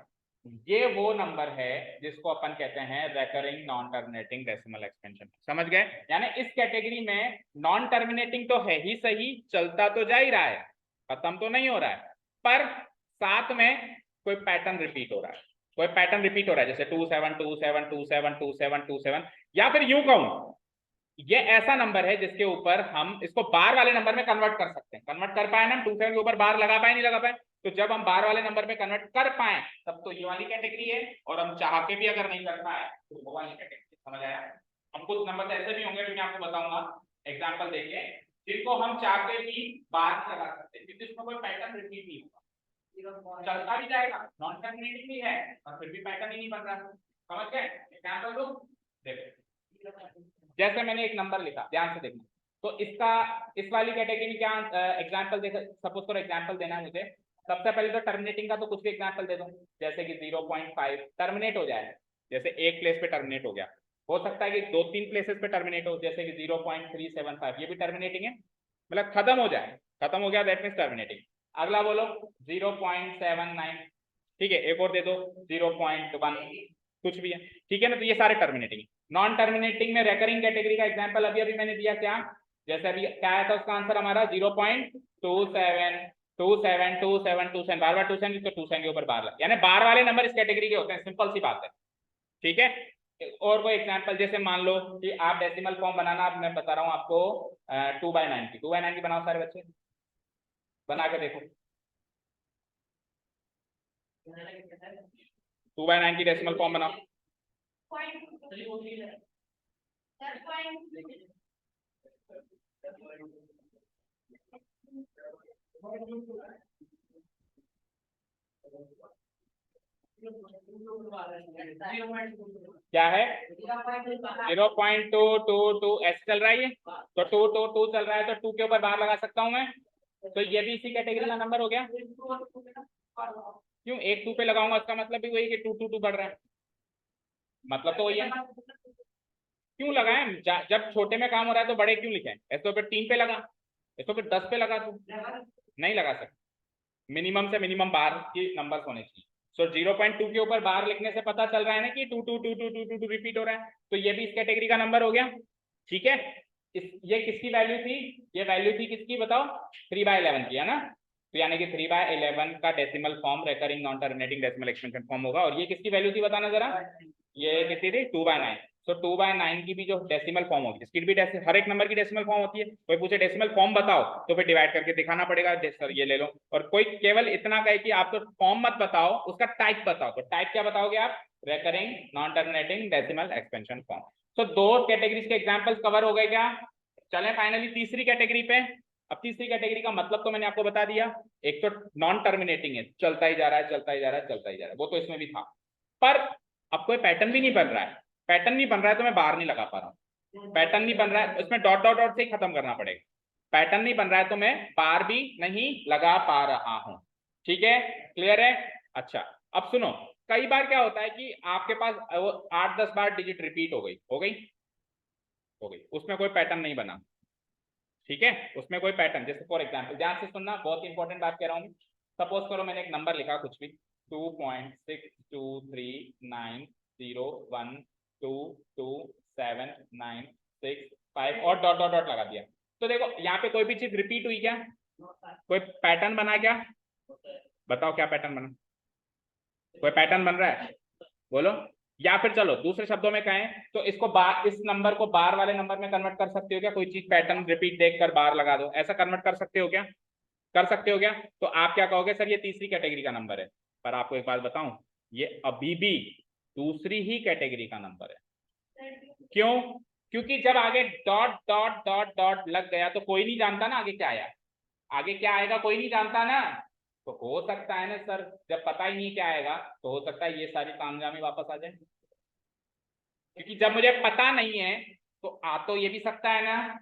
ये वो नंबर है जिसको अपन कहते हैं recurring non terminating decimal expansion. समझ गए? यानी इस कैटेगरी में नॉन टर्मिनेटिंग तो है ही सही, चलता तो जा ही रहा है, खत्म तो नहीं हो रहा है, पर साथ में कोई पैटर्न रिपीट हो रहा है, कोई पैटर्न रिपीट हो रहा है, जैसे 27 या फिर यूं कहूं, ये ऐसा नंबर है जिसके ऊपर हम इसको बार वाले नंबर में कन्वर्ट कर सकते हैं। कन्वर्ट कर पाए ना, 27 के ऊपर बार लगा पाए, नहीं लगा पाए? तो जब हम बार वाले नंबर में कन्वर्ट कर पाए तब तो ये वाली कैटेगरी है, और हम चाह के भी अगर नहीं कर पाए तो वो वाली कैटेगरी। समझ आया? हम कुछ नंबर ऐसे भी होंगे जो मैं आपको बताऊंगा एग्जाम्पल देके, जिनको हम चाह के भी बार नहीं लगा सकते, क्योंकि इसमें कोई पैटर्न रिपीट नहीं होगा, चलता भी जाएगा, नॉन टर्मिनेटिंग भी है और फिर भी पैटर्न ही नहीं बन रहा। समझ गए? एग्जाम्पल दो, देखो जैसे मैंने एक नंबर लिखा, ध्यान से देखना। तो इसका, इस वाली कैटेगरी में क्या एग्जांपल दे, सपोज करो एग्जांपल देना है मुझे। सबसे पहले तो टर्मिनेटिंग का तो कुछ भी एग्जांपल दे दूं, जैसे कि 0.5 टर्मिनेट हो जाए, जैसे एक प्लेस पे टर्मिनेट हो गया, हो सकता है कि 2-3 प्लेसेस पे टर्मिनेट हो, जैसे कि 0.375, ये भी टर्मिनेटिंग है, मतलब खत्म हो जाए, खत्म हो गया, दैट मीन्स टर्मिनेटिंग। अगला बोलो 0.79, ठीक है, एक और दे दो 0.1, कुछ भी है, ठीक है ना। तो ये सारे टर्मिनेटिंग। नॉन टर्मिनेटिंग में रेकरिंग कैटेगरी का एग्जांपल अभी अभी मैंने दिया, क्या, जैसे अभी क्या आया था उसका आंसर हमारा 0.27 बार बार 27 तो 27 के ऊपर बार लगा, यानी बार वाले नंबर इस कैटेगरी के होते हैं, सिंपल सी बात है। ठीक है। और कोई एग्जांपल, जैसे मान लो कि आप डेसिमल फॉर्म बनाना, मैं बता रहा हूँ आपको 2/9 की बनाओ सारे बच्चे, बना के देखो 2/9 की डेसिमल फॉर्म बनाओ। क्या है 0.222 ऐसे चल रहा है ये, तो 222 चल रहा है तो 2 के ऊपर बार लगा सकता हूं मैं, तो ये भी इसी कैटेगरी का नंबर हो गया। क्यों एक 2 पे लगाऊंगा, उसका मतलब भी वही कि 222 बढ़ रहा है, मतलब तो वही है। क्यों लगाएं, जब छोटे में काम हो रहा है तो बड़े क्यों लिखें, ऐसे फिर 3 पे लगा, इसको फिर 10 पे लगा, तू नहीं लगा सकता, मिनिमम से मिनिमम बार की नंबर होने चाहिए। सो 0.2 के ऊपर बार लिखने से पता चल रहा है ना कि 2 रिपीट हो रहा है, तो ये भी इस कैटेगरी का नंबर हो गया। ठीक है। ये किसकी वैल्यू थी, ये वैल्यू थी किसकी बताओ, 3/11 की, है ना। तो यानी कि 3/11 का decimal form recurring non terminating decimal expansion form होगा। और ये किसकी वैल्यू थी बताना जरा, ये कितनी थी, 2/9। तो 2/9 की भी जो डेसिमल फॉर्म होगी, इसकी भी हर एक नंबर की डेसिमल फॉर्म होती है। कोई पूछे डेसिमल फॉर्म बताओ तो फिर डिवाइड करके दिखाना पड़ेगा, सर ये ले लो। और कोई केवल इतना कहे कि आप तो फॉर्म मत बताओ, उसका टाइप बताओ, तो टाइप क्या बताओगे आप, recurring non terminating decimal expansion form. तो 2 कैटेगरीज के एग्जांपल्स कवर हो गए क्या। चलें फाइनली तीसरी कैटेगरी पे। अब तीसरी कैटेगरी का मतलब तो मैंने आपको बता दिया, एक तो नॉन टर्मिनेटिंग है, चलता ही जा रहा है, चलता ही जा रहा है, चलता ही जा रहा है, वो तो इसमें भी था, पर अब कोई पैटर्न भी नहीं बन रहा है। पैटर्न नहीं बन रहा है तो मैं बाहर नहीं लगा पा रहा हूँ, पैटर्न नहीं बन रहा है, उसमें डॉट डॉट डॉट से ही खत्म करना पड़ेगा। पैटर्न नहीं बन रहा है तो मैं बार भी नहीं लगा पा रहा हूं। ठीक है, क्लियर है। अच्छा, अब सुनो, कई बार क्या होता है कि आपके पास 8-10 बार डिजिट रिपीट हो गई, उसमें कोई पैटर्न नहीं बना। ठीक है, उसमें कोई पैटर्न, जैसे फॉर एग्जाम्पल, ध्यान से सुनना, बहुत इंपॉर्टेंट बात कह रहा हूँ। सपोज करो मैंने एक नंबर लिखा कुछ भी, 2.623922796 और डॉट डॉट डॉट लगा दिया। तो देखो यहाँ पे कोई भी चीज रिपीट हुई क्या, कोई पैटर्न बना क्या, बताओ क्या पैटर्न बना, कोई पैटर्न बन रहा है, बोलो। या फिर चलो दूसरे शब्दों में कहें तो इसको बार, इस नंबर को बार वाले नंबर में कन्वर्ट कर सकते हो क्या, कोई चीज पैटर्न रिपीट देखकर बार लगा दो, ऐसा कन्वर्ट कर सकते हो क्या, कर सकते हो क्या। तो आप क्या कहोगे, सर ये तीसरी कैटेगरी का नंबर है। पर आपको एक बात बताऊं, ये अभी भी दूसरी ही कैटेगरी का नंबर है। क्यों? क्योंकि जब आगे डॉट डॉट डॉट डॉट लग गया तो कोई नहीं जानता ना आगे क्या आया, आगे क्या आएगा कोई नहीं जानता ना। तो हो सकता है ना सर, जब पता ही नहीं क्या आएगा तो हो सकता है ये सारी तामझामी वापस आ जाए, क्योंकि जब मुझे पता नहीं है तो आ तो ये भी सकता है ना।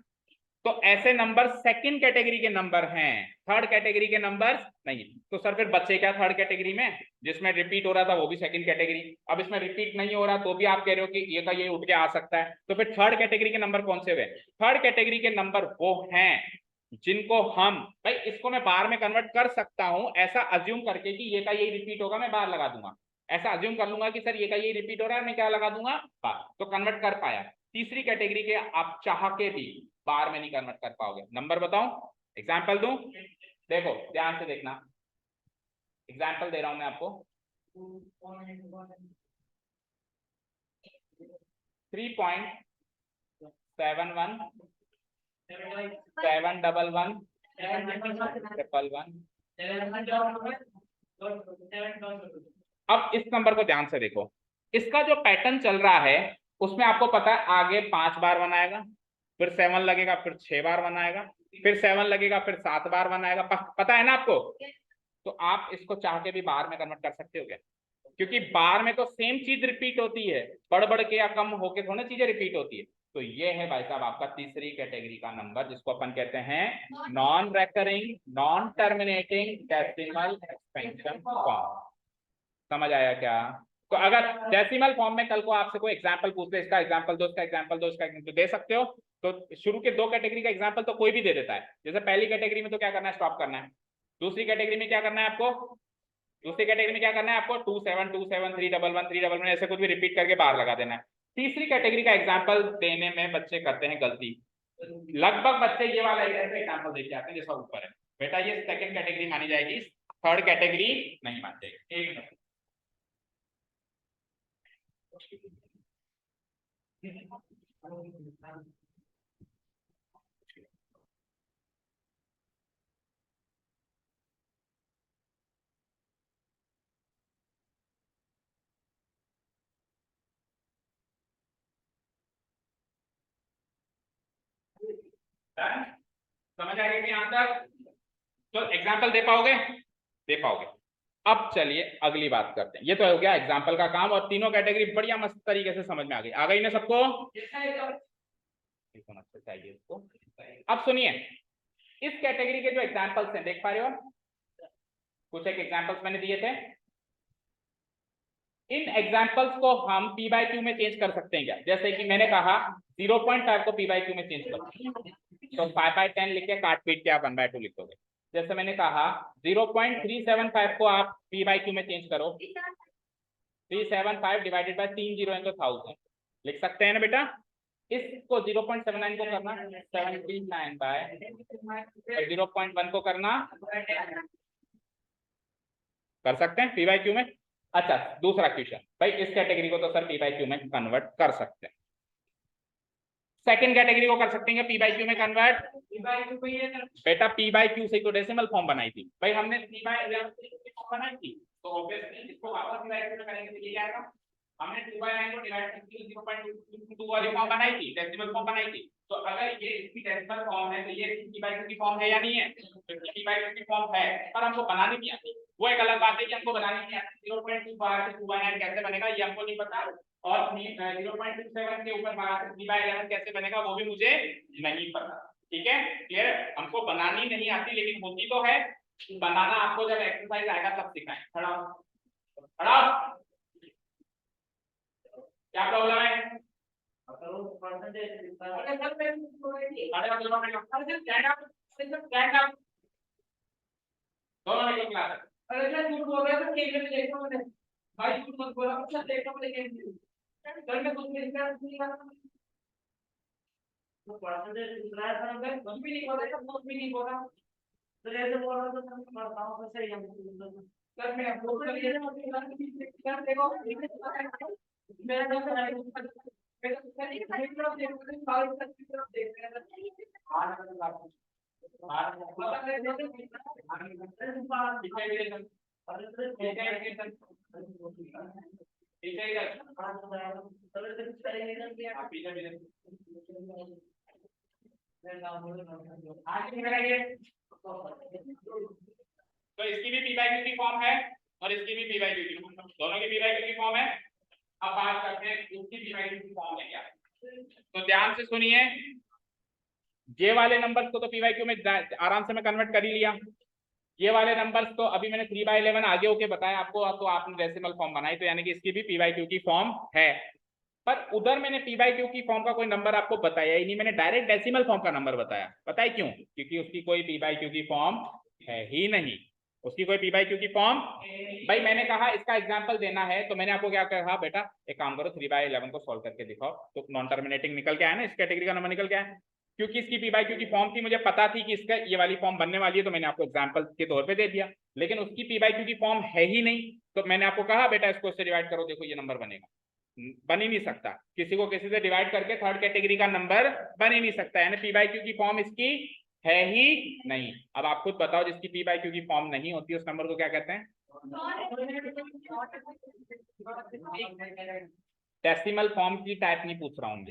तो ऐसे नंबर सेकंड कैटेगरी के नंबर हैं, थर्ड कैटेगरी के नंबर नहीं। तो सर फिर बच्चे क्या थर्ड कैटेगरी में, जिसमें रिपीट हो रहा था वो भी सेकंड कैटेगरी, अब इसमें रिपीट नहीं हो रहा तो भी आप कह रहे हो कि ये का ये उठ के आ सकता है, तो फिर थर्ड कैटेगरी के नंबर कौन से हुए? थर्ड कैटेगरी के नंबर वो हैं जिनको हम, भाई इसको मैं बार में कन्वर्ट कर सकता हूं ऐसा अज्यूम करके कि ये का यही रिपीट होगा, मैं बार लगा दूंगा, ऐसा अज्यूम कर लूंगा कि सर ये का यही रिपीट हो रहा है, मैं क्या लगा दूंगा बार, तो कन्वर्ट कर पाया। तीसरी कैटेगरी के आप चाह के भी बार में नहीं कन्वर्ट कर पाओगे। नंबर बताऊं, एग्जाम्पल दूं? देखो ध्यान से देखना, एग्जाम्पल दे रहा हूं मैं आपको। 3.71 711 111। अब इस नंबर को ध्यान से देखो, इसका जो पैटर्न चल रहा है उसमें आपको पता है आगे 5 बार बनाएगा, फिर 7 लगेगा, फिर 6 बार बनाएगा, फिर 7 लगेगा, फिर 7 बार बनाएगा, पता है ना आपको। तो आप इसको चाह के भी बार में कन्वर्ट कर सकते हो क्या? क्योंकि बार में तो सेम चीज रिपीट होती है, बढ़ बढ़ के या कम होके थोड़ी चीजें रिपीट होती है। तो ये है भाई साहब आपका तीसरी कैटेगरी का नंबर, जिसको अपन कहते हैं non recurring non terminating decimal expansion form. समझ आया क्या? तो अगर डेसिमल फॉर्म में कल को आपसे कोई एग्जांपल पूछते, इसका एग्जांपल दो, इसका एग्जांपल दो, इसका तो दे सकते हो। तो शुरू के दो कैटेगरी का एग्जांपल तो कोई भी दे देता है, जैसे पहली कैटेगरी में तो क्या करना है, स्टॉप करना है। दूसरी कैटेगरी में क्या करना है आपको, दूसरी कैटेगरी में क्या करना है आपको, 2727 311 311 ऐसे कुछ भी रिपीट करके बाहर लगा देना है। तीसरी कैटेगरी का एग्जांपल देने में बच्चे करते हैं गलती, लगभग बच्चे ये वाला एग्जांपल देके आते हैं जैसा ऊपर है, बेटा ये सेकंड कैटेगरी मानी जाएगी, थर्ड कैटेगरी नहीं मानी जाएगी। एक मिनट, समझ आ गया कि यहाँ तक? तो एग्जाम्पल दे पाओगे? दे पाओगे। अब चलिए अगली बात करते हैं, ये तो हो गया एग्जाम्पल का काम, और तीनों कैटेगरी बढ़िया मस्त तरीके से समझ में आ गई ना सबको? चाहिए इसको। अब सुनिए, इस कैटेगरी के जो एग्जाम्पल्स हैं देख पा रहे हो, कुछ एक एग्जाम्पल्स मैंने दिए थे, इन एग्जाम्पल्स को हम पी बाई क्यू में चेंज कर सकते हैं क्या? जैसे कि मैंने कहा 0.5 को पी बाई क्यू में चेंज करो, तो 5/10 लिख के काट पीट के आप 1/2 लिख दोगे। जैसे मैंने कहा 0.375 को आप पी बाई क्यू में चेंज करो, 375 डिवाइडेड बाय 3 जीरो इनटू 1000 लिख सकते हैं ना बेटा। इसको 0.79 को करना 79 बाय 0.1 को करना कर सकते हैं पी बाई क्यू में। अच्छा दूसरा क्वेश्चन, भाई इस कैटेगरी को तो सर पी बाई क्यू में कन्वर्ट कर सकते हैं, सेकंड कैटेगरी को कर सकते हैं पी बाई क्यू में कन्वर्ट? बेटा पी बाई क्यू से तो डेसिमल फॉर्म बनाई थी भाई हमने, पी बाई फॉर्म बनाई थी, तो ऑब्वियसली इसको वापस पी बाई क्यू में करेंगे तो ये आएगा। हमने 2/9 को डिवाइड करके 0.2 वाली फॉर्म बनाई थी, डेसिमल फॉर्म बनाई थी, तो अगर ये इसकी डेसिमल फॉर्म है तो ये इसकी पी बाई क्यू की फॉर्म है या नहीं है? तो पी बाई क्यू की फॉर्म है, पर हमको बनानी नहीं आती, वो एक अलग बात है कि हमको बनानी नहीं आती। 0.2 बार से 2/9 कैसे बनेगा ये हमको नहीं पता, और 0.27 के ऊपर 3/11 कैसे बनेगा वो भी मुझे नहीं पता। ठीक है क्लियर? हमको बनानी नहीं आती लेकिन होती तो है, बनाना आपको जब एक्सरसाइज आएगा तब सिखाएं। खड़ा खड़ा, क्या प्रॉब्लम है? दोनों मिडिल क्लास। अरे सर झूठ बोल रहे हो, केले में देखो मैंने, भाई झूठ मत बोला, अच्छा देखो मैंने केले सर मैं कुछ नहीं कर तो परसेंटेज दूसरा है सर, कुछ भी नहीं बोल रहा, कुछ भी नहीं बोल रहा, तो ऐसे बोल रहा तो मैं पढ़ता हूं तो सही है सर। मैं बोल रही हूं सर देखो मेरा जो है तो इसकी भी पी बाई क्यू की फॉर्म है और इसकी भी पी बाई क्यू की फॉर्म, दोनों की पी बाई क्यू की फॉर्म है। अब बात करते हैं इसकी पी बाई क्यू की फॉर्म है क्या। तो ध्यान से सुनिए, ये वाले नंबर्स को तो पी बाई क्यू में आराम से मैं कन्वर्ट कर ही लिया। ये वाले नंबर्स तो अभी मैंने 3/11 आगे होके बताया आपको, तो आपने डेसिमल फॉर्म बनाई, तो यानी कि इसकी भी पी बाई क्यू की फॉर्म है। पर उधर मैंने पी बाई क्यू की फॉर्म का कोई नंबर आपको बताया ही नहीं, मैंने डायरेक्ट डेसिमल फॉर्म का नंबर बताया। पता है क्यों? क्योंकि उसकी कोई पी बाई क्यू की फॉर्म है ही नहीं, उसकी कोई पी बाई क्यू की फॉर्म। भाई मैंने कहा इसका एग्जांपल देना है, तो मैंने आपको क्या कहा, बेटा एक काम करो 3/11 को सॉल्व करके दिखाओ, तो नॉन टर्मिनेटिंग निकल के आया ना, इस कैटेगरी का नंबर निकल के आया। क्योंकि इसकी पी बाई क्यू की फॉर्म थी, मुझे पता थी कि इसका ये वाली फॉर्म बनने वाली है, तो मैंने आपको एग्जांपल के तौर पे दे दिया। लेकिन उसकी पी बाई क्यू की फॉर्म है ही नहीं, तो मैंने आपको कहा बेटा इसको इससे डिवाइड करो, देखो ये नंबर बनेगा। बन ही नहीं सकता, किसी को किसी से डिवाइड करके थर्ड कैटेगरी का नंबर बन ही नहीं सकता, यानी पी बाई क्यू की फॉर्म इसकी है ही नहीं। अब आप खुद बताओ, जिसकी पी बाई क्यू की फॉर्म नहीं होती उस नंबर को क्या कहते हैं? डेसिमल फॉर्म की टाइप नहीं पूछ रहा हूं,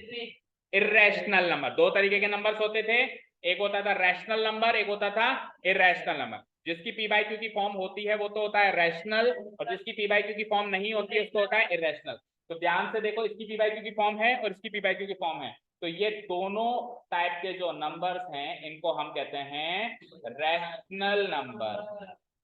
इरेशनल नंबर। दो तरीके के नंबर्स होते थे, एक होता था रैशनल नंबर, एक होता था इरेशनल नंबर। जिसकी पी बाई क्यू की फॉर्म होती है वो तो होता है रैशनल, और जिसकी पी बाई क्यू की फॉर्म नहीं होती है उसको होता है इरेशनल। तो ध्यान से देखो, इसकी पी बाई क्यू की फॉर्म है और इसकी पी बाई क्यू की फॉर्म है, तो ये दोनों टाइप के जो नंबर्स हैं इनको हम कहते हैं रैशनल नंबर।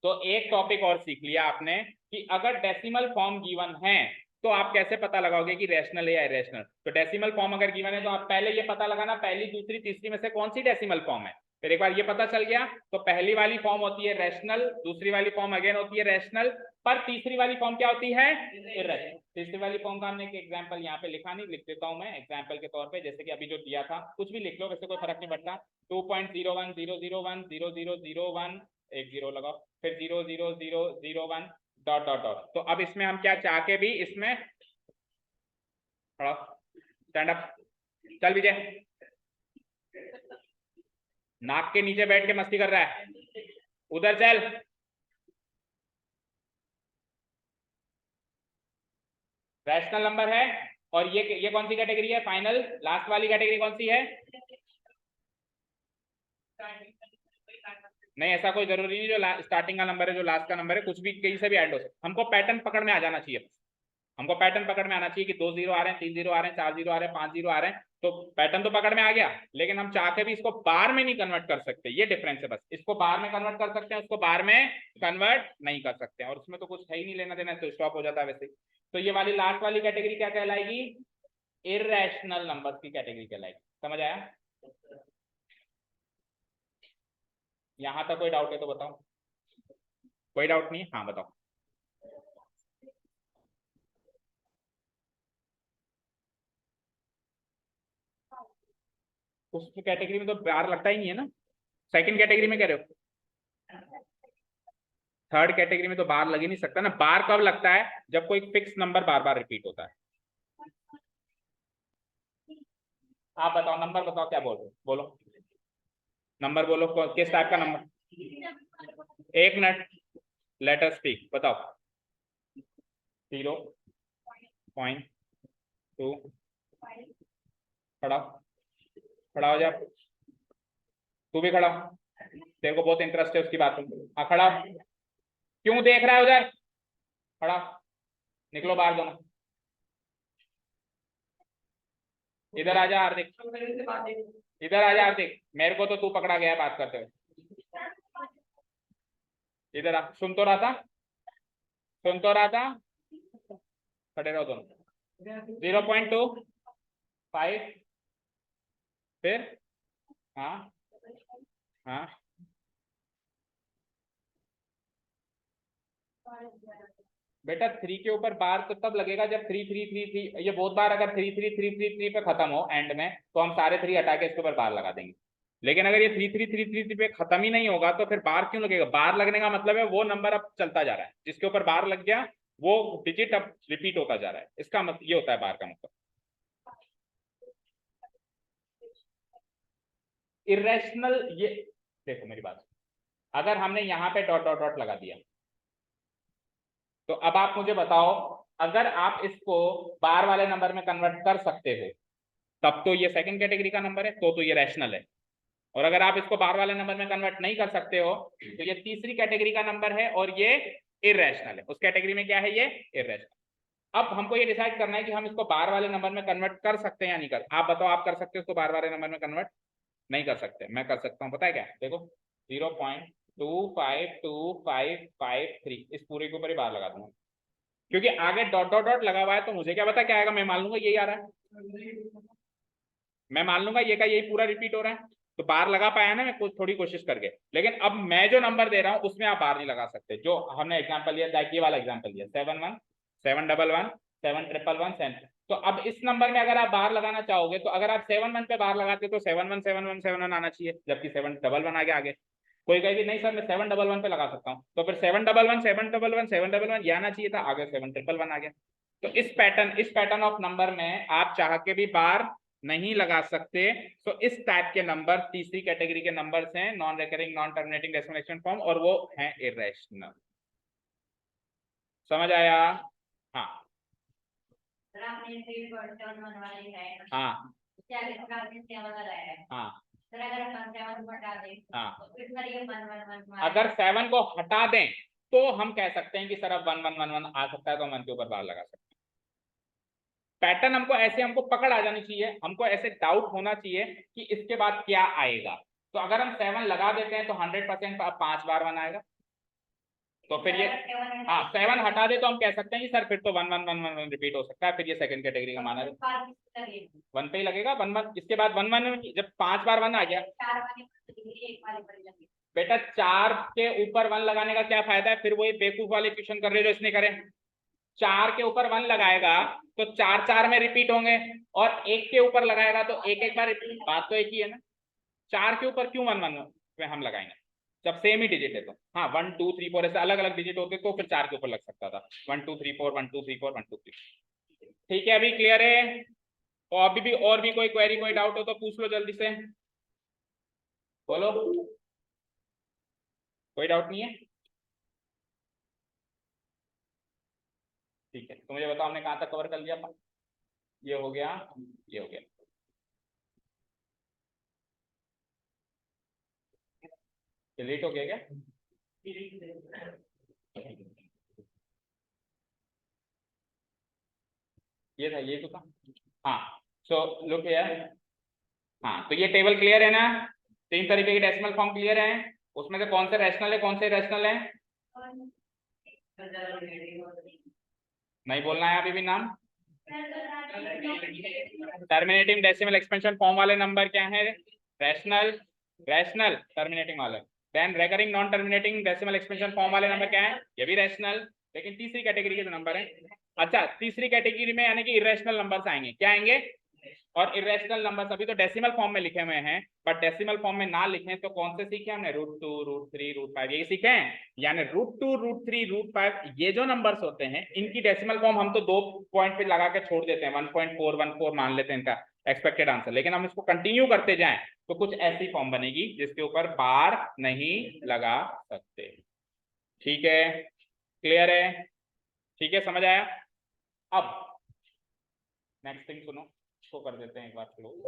तो एक टॉपिक और सीख लिया आपने कि अगर डेसिमल फॉर्म गिवन है तो आप कैसे पता लगाओगे कि रैशनल है या इरेशनल। तो डेसिमल फॉर्म अगर गिवन है तो आप पहले ये पता लगाना पहली दूसरी तीसरी में से कौन सी डेसिमल फॉर्म है। फिर एक बार ये पता चल गया तो पहली वाली फॉर्म होती है रैशनल, दूसरी वाली फॉर्म अगेन होती है रैशनल, पर तीसरी वाली फॉर्म क्या होती है? इरेशनल। तीसरी वाली फॉर्म का हमने एक एग्जांपल यहाँ पे लिखा नहीं, लिख देता हूँ मैं एग्जांपल के तौर पे, जैसे कि अभी जो दिया था, कुछ भी लिख लो वैसे कोई फर्क नहीं पड़ता। 2.01001 एक जीरो लगाओ, फिर 00001 डॉट डॉट डॉट। तो अब इसमें हम क्या चाह के भी इसमें स्टैंड अप, चल विजय, नाक के नीचे बैठ के मस्ती कर रहा है, उधर चल। रैशनल नंबर है, और ये कौन सी कैटेगरी है? फाइनल लास्ट वाली कैटेगरी कौन सी है? नहीं, ऐसा कोई जरूरी नहीं जो स्टार्टिंग का नंबर है जो लास्ट का नंबर है, कुछ भी कहीं से भी ऐड हो सकता। हमको पैटर्न पकड़ में आ जाना चाहिए, हमको पैटर्न पकड़ में आना चाहिए कि 2 जीरो आ रहे हैं, 3 जीरो आ रहे हैं, 4 जीरो आ रहे हैं, 5 जीरो आ रहे हैं, तो पैटर्न तो पकड़ में आ गया। लेकिन हम चाह के भी इसको बार में नहीं कन्वर्ट कर सकते, ये डिफरेंस है बस। इसको बार में कन्वर्ट कर सकते हैं, उसको बार में कन्वर्ट नहीं कर सकते, और उसमें तो कुछ है ही नहीं लेना देना, तो स्टॉप हो जाता है वैसे। तो ये वाली लास्ट वाली कैटेगरी क्या कहलाएगी? इरेशनल नंबर की कैटेगरी कहलाएगी। समझ आया? यहां तक कोई डाउट है तो बताओ। कोई डाउट नहीं? हाँ बताओ। उस कैटेगरी में तो बार लगता ही नहीं है ना, सेकंड कैटेगरी में कह रहे हो? थर्ड कैटेगरी में तो बार लग ही नहीं सकता ना। बार कब लगता है? जब कोई फिक्स नंबर बार बार रिपीट होता है। आप बताओ, नंबर बताओ, क्या बोल रहे हो, बोलो नंबर बोलो, किस टाइप का नंबर? एक मिनट, लेटर स्पीक, बताओ। 0.2, खड़ा, खड़ा हो जा, तू भी खड़ा, तेरे को बहुत इंटरेस्ट है उसकी बात में। हाँ खड़ा, क्यों देख रहा है उधर? खड़ा, निकलो बाहर दोनों, इधर आ जा हार्दिक, इधर आ जा हार्दिक, मेरे को तो तू पकड़ा गया है बात करते हुए, इधर आ, सुन तो रहा था, सुन तो रहा था, खड़े रहो दोनों। 0.25, फिर हाँ हाँ, बेटा 3 के ऊपर बार तो तब लगेगा जब 3 3 3 3, ये बहुत बार अगर 3 3 3 3 3 पे खत्म हो एंड में, तो हम सारे 3 हटा के इसके ऊपर बार लगा देंगे। लेकिन अगर ये 3 3 3 3 पे खत्म ही नहीं होगा तो फिर बार क्यों लगेगा? बार लगने का मतलब है वो नंबर अब चलता जा रहा है, जिसके ऊपर बार लग गया वो डिजिट अब रिपीट होता जा रहा है, इसका मतलब ये होता है बार का मतलब। इरेशनल, ये देखो मेरी बात, अगर हमने यहाँ पे डॉट डॉट डॉट लगा दिया, तो अब आप मुझे बताओ, अगर आप इसको बार वाले नंबर में कन्वर्ट कर सकते हो तब तो ये सेकंड कैटेगरी का नंबर है, तो ये रैशनल है। और अगर आप इसको बार वाले नंबर में कन्वर्ट नहीं कर सकते हो तो ये तीसरी कैटेगरी का नंबर है और ये इररेशनल है। उस कैटेगरी में क्या है, ये इररेशनल। अब हमको ये डिसाइड करना है कि हम इसको बार वाले नंबर में कन्वर्ट कर सकते हैं या नहीं कर। आप बताओ, आप कर सकते हो इसको बार वाले नंबर में कन्वर्ट? नहीं कर सकते, मैं कर सकता हूँ। पता है क्या, देखो 0.2525553 इस पूरे के ऊपर ही बार लगा दूंगा, क्योंकि आगे डॉट डॉट डॉट लगा हुआ है तो मुझे क्या पता क्या आएगा। मैं मान लूंगा यही आ रहा है, मैं मान लूंगा ये का यही पूरा रिपीट हो रहा है, तो बार लगा पाया ना मैं कुछ थोड़ी कोशिश करके। लेकिन अब मैं जो नंबर दे रहा हूं उसमें आप बार नहीं लगा सकते। जो हमने एग्जांपल लिया, ये वाला एग्जांपल लिया 71711111 तो अब इस नंबर में अगर आप बार लगाना चाहोगे तो अगर आप 71 पे बार लगाते तो 717171 आना चाहिए, जबकि 711 आ गया आगे। कोई कहेगी नहीं सर मैं 711 पे लगा सकता हूँ, तो फिर 711 ये आना चाहिए था, आगे 7111 आ गया। तो इस पैटर्न ऑफ नंबर में आप चाह के भी बार नहीं लगा सकते। तो इस टाइप के नंबर तीसरी कैटेगरी के नंबर्स हैं, non recurring non terminating decimal exponential form, और वो हैं इरेशनल। समझ आया? हाँ हाँ हाँ हाँ। अगर 7 को हटा दें तो हम कह सकते हैं कि सर अब 1111 आ सकता है, तो हम 1 के ऊपर बार लगा सकते हैं। पैटर्न हमको ऐसे हमको पकड़ आ जानी चाहिए, हमको ऐसे डाउट होना चाहिए कि इसके बाद क्या आएगा। तो अगर हम 7 लगा देते हैं तो 100% 5 बार 1 आएगा। तो फिर ये हाँ 7 हटा दे तो हम कह सकते हैं कि सर फिर तो 1111 रिपीट हो सकता है, फिर ये सेकंड कैटेगरी का माना है। 1 पे ही लगेगा 11, इसके बाद 11 जब 5 बार 1 आ गया बेटा, 4 के ऊपर 1 लगाने का क्या फायदा है? फिर वही बेवकूफ वाले क्वेश्चन कर रहे हो जो इसने करे। 4 के ऊपर 1 लगाएगा तो 4 4 में रिपीट होंगे, और 1 के ऊपर लगाएगा तो एक एक बार रिपीट। बात तो एक ही है ना, 4 के ऊपर क्यों 1 1 पे हम लगाएंगे जब सेम ही डिजिट है? तो हाँ 1 2 3 4 ऐसे अलग अलग डिजिट होते तो फिर 4 के ऊपर लग सकता था। 1 2 3 4 1 2 3 4 1 2 3। ठीक है, अभी क्लियर है? और अभी भी और भी कोई क्वेरी कोई डाउट हो तो पूछ लो जल्दी से, बोलो। कोई डाउट नहीं है? ठीक है, तो मुझे बताओ हमने कहाँ तक कवर कर लिया? ये हो गया, ये हो गया। लेट हो गया क्या? ये था, ये तो था। हाँ सो लुक हियर। हाँ तो ये टेबल क्लियर है ना? 3 तरीके के डेसिमल फॉर्म क्लियर है। उसमें से कौन से रैशनल है, कौन से रैशनल है? नहीं बोलना है अभी भी नाम। टर्मिनेटिंग डेसिमल एक्सपेंशन फॉर्म वाले नंबर क्या है? रैशनल, रैशनल टर्मिनेटिंग वाले। Then recurring non terminating decimal expansion form वाले नंबर क्या है? ये भी रैशनल, लेकिन तीसरी कैटेगरी के जो नंबर है। अच्छा, तीसरी कैटेगरी में यानी कि इरेशनल नंबर्स आएंगे। क्या आएंगे? और इरेशनल नंबर्स अभी तो डेसिमल फॉर्म में लिखे हुए हैं, बट डेसिमल फॉर्म में ना लिखें तो कौन से सीखे हमने? √2 √3 √5 यही सीखे हैं। यानी √2 √3 √5 ये जो नंबर्स होते हैं इनकी डेसिमल फॉर्म हम तो 2 पॉइंट पे लगा के छोड़ देते हैं, 1.414 मान लेते हैं इनका एक्सपेक्टेड आंसर। लेकिन हम इसको कंटिन्यू करते जाएं तो कुछ ऐसी फॉर्म बनेगी जिसके ऊपर बार नहीं लगा सकते। ठीक है, क्लियर है? ठीक है, समझ आया? अब नेक्स्ट थिंग सुनो, इसको कर देते हैं एक बार क्लोज।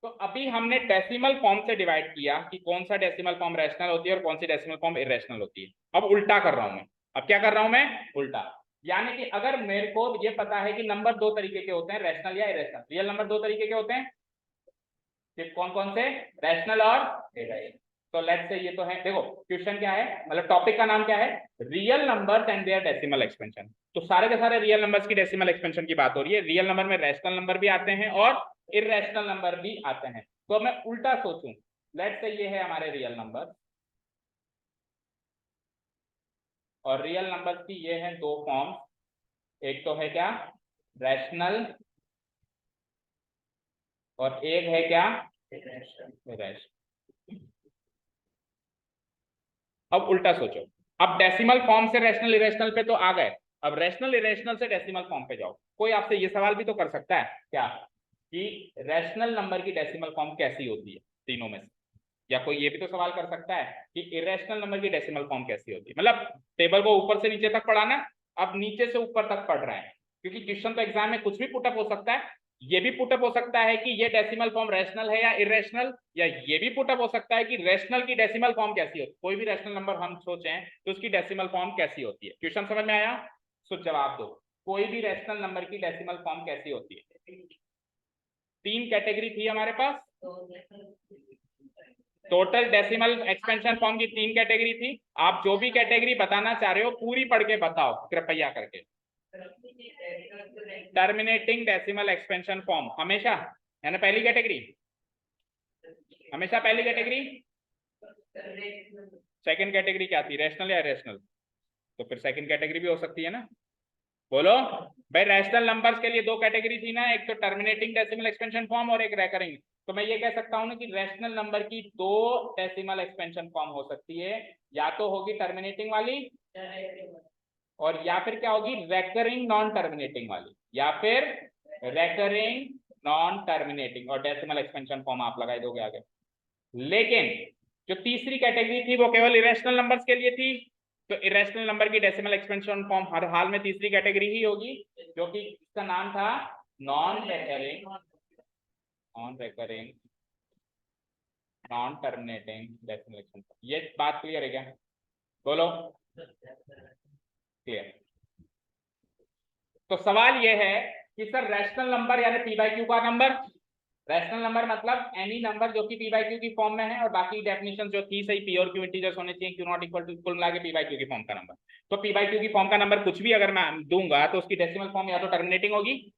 तो अभी हमने डेसिमल फॉर्म से डिवाइड किया कि कौन सा डेसिमल फॉर्म रैशनल होती है और कौन सी डेसिमल फॉर्म इरेशनल होती है। अब उल्टा कर रहा हूं मैं। अब क्या कर रहा हूं मैं? उल्टा। यानी कि अगर मेरे को ये पता है कि नंबर 2 तरीके के होते हैं, रैशनल या इरेशनल। रियल नंबर 2 तरीके के होते हैं, सिर्फ कौन कौन से? रैशनल और इरेशनल। तो लेट्स से ये तो है, देखो क्वेश्चन क्या है, मतलब टॉपिक का नाम क्या है? Real numbers and their decimal expansion. तो सारे के सारे रियल नंबर्स की डेसिमल एक्सपेंशन की बात हो रही है। रियल नंबर में रैशनल नंबर भी आते हैं और इरेशनल नंबर भी आते हैं। तो मैं उल्टा सोचूं, लेट्स से ये है हमारे रियल नंबर, और रियल नंबर्स की ये है 2 फॉर्म्स। एक तो है क्या? रैशनल, और एक है क्या? इरेशनल। अब उल्टा सोचो, अब डेसिमल फॉर्म से रैशनल इरेशनल पे तो आ गए, अब रैशनल इरेशनल से डेसिमल फॉर्म पे जाओ। कोई आपसे ये सवाल भी तो कर सकता है क्या कि रैशनल नंबर की डेसिमल फॉर्म कैसी होती है तीनों में से, या कोई ये भी तो सवाल कर सकता है कि इरेशनल नंबर की डेसिमल फॉर्म कैसी होती है। मतलब टेबल को ऊपर से नीचे तक पढ़ाना, अब नीचे से ऊपर तक पढ़ रहे हैं, क्योंकि क्वेश्चन तो एग्जाम में कुछ भी पुटअप हो सकता है। ये भी पुटअप हो सकता है कि ये डेसिमल फॉर्म रैशनल है या इरेशनल, या ये भी पुटअप हो सकता है कि रैशनल की डेसिमल फॉर्म कैसी होती है। कोई भी रैशनल नंबर हम सोचें तो उसकी डेसिमल फॉर्म कैसी होती है। क्वेश्चन समझ में आया? सो जवाब दो, कोई भी रैशनल नंबर की डेसिमल फॉर्म कैसी होती है। तीन कैटेगरी थी हमारे पास, टोटल डेसिमल एक्सपेंशन फॉर्म की तीन कैटेगरी थी। आप जो भी कैटेगरी बताना चाह रहे हो पूरी पढ़ के बताओ कृपया करके। टर्मिनेटिंग डेसिमल एक्सपेंशन फॉर्म हमेशा, यानी पहली कैटेगरी, हमेशा पहली कैटेगरी। सेकंड कैटेगरी क्या थी, रैशनल या इरेशनल? तो फिर सेकंड कैटेगरी भी हो सकती है ना, बोलो भाई। रैशनल नंबर्स के लिए दो कैटेगरी थी ना, एक तो टर्मिनेटिंग डेसिमल एक्सपेंशन फॉर्म और एक रेकरिंग। तो मैं ये कह सकता हूं ना कि रैशनल नंबर की दो डेसिमल एक्सपेंशन फॉर्म हो सकती है, या तो होगी टर्मिनेटिंग वाली और या फिर क्या होगी रेकरिंग नॉन टर्मिनेटिंग वाली, या फिर रेकरिंग नॉन टर्मिनेटिंग और डेसिमल एक्सपेंशन फॉर्म आप लगाए दोगे आगे। लेकिन जो तीसरी कैटेगरी थी वो केवल इरेशनल नंबर्स के लिए थी, तो इरेशनल नंबर की डेसिमल एक्सपेंशन फॉर्म हर हाल में तीसरी कैटेगरी ही होगी, जो कि इसका नाम था non recurring non terminating decimal expansion. ये बात क्लियर है क्या, बोलो क्लियर? तो सवाल ये है कि सर रैशनल नंबर यानी पी बाई क्यू का नंबर, रैशनल नंबर मतलब एनी नंबर जो कि पी बाई क्यू की फॉर्म में है, और बाकी डेफिनेशन जो थी सही, पी और क्यू इंटीजर्स होने चाहिए, क्यू नॉट इक्वल टू कुल मिला के पी बाई क्यू की फॉर्म का नंबर। तो पी बाई क्यू की फॉर्म का नंबर कुछ भी अगर मैं दूंगा तो उसकी डेसिमल फॉर्म या तो टर्मिनेटिंग होगी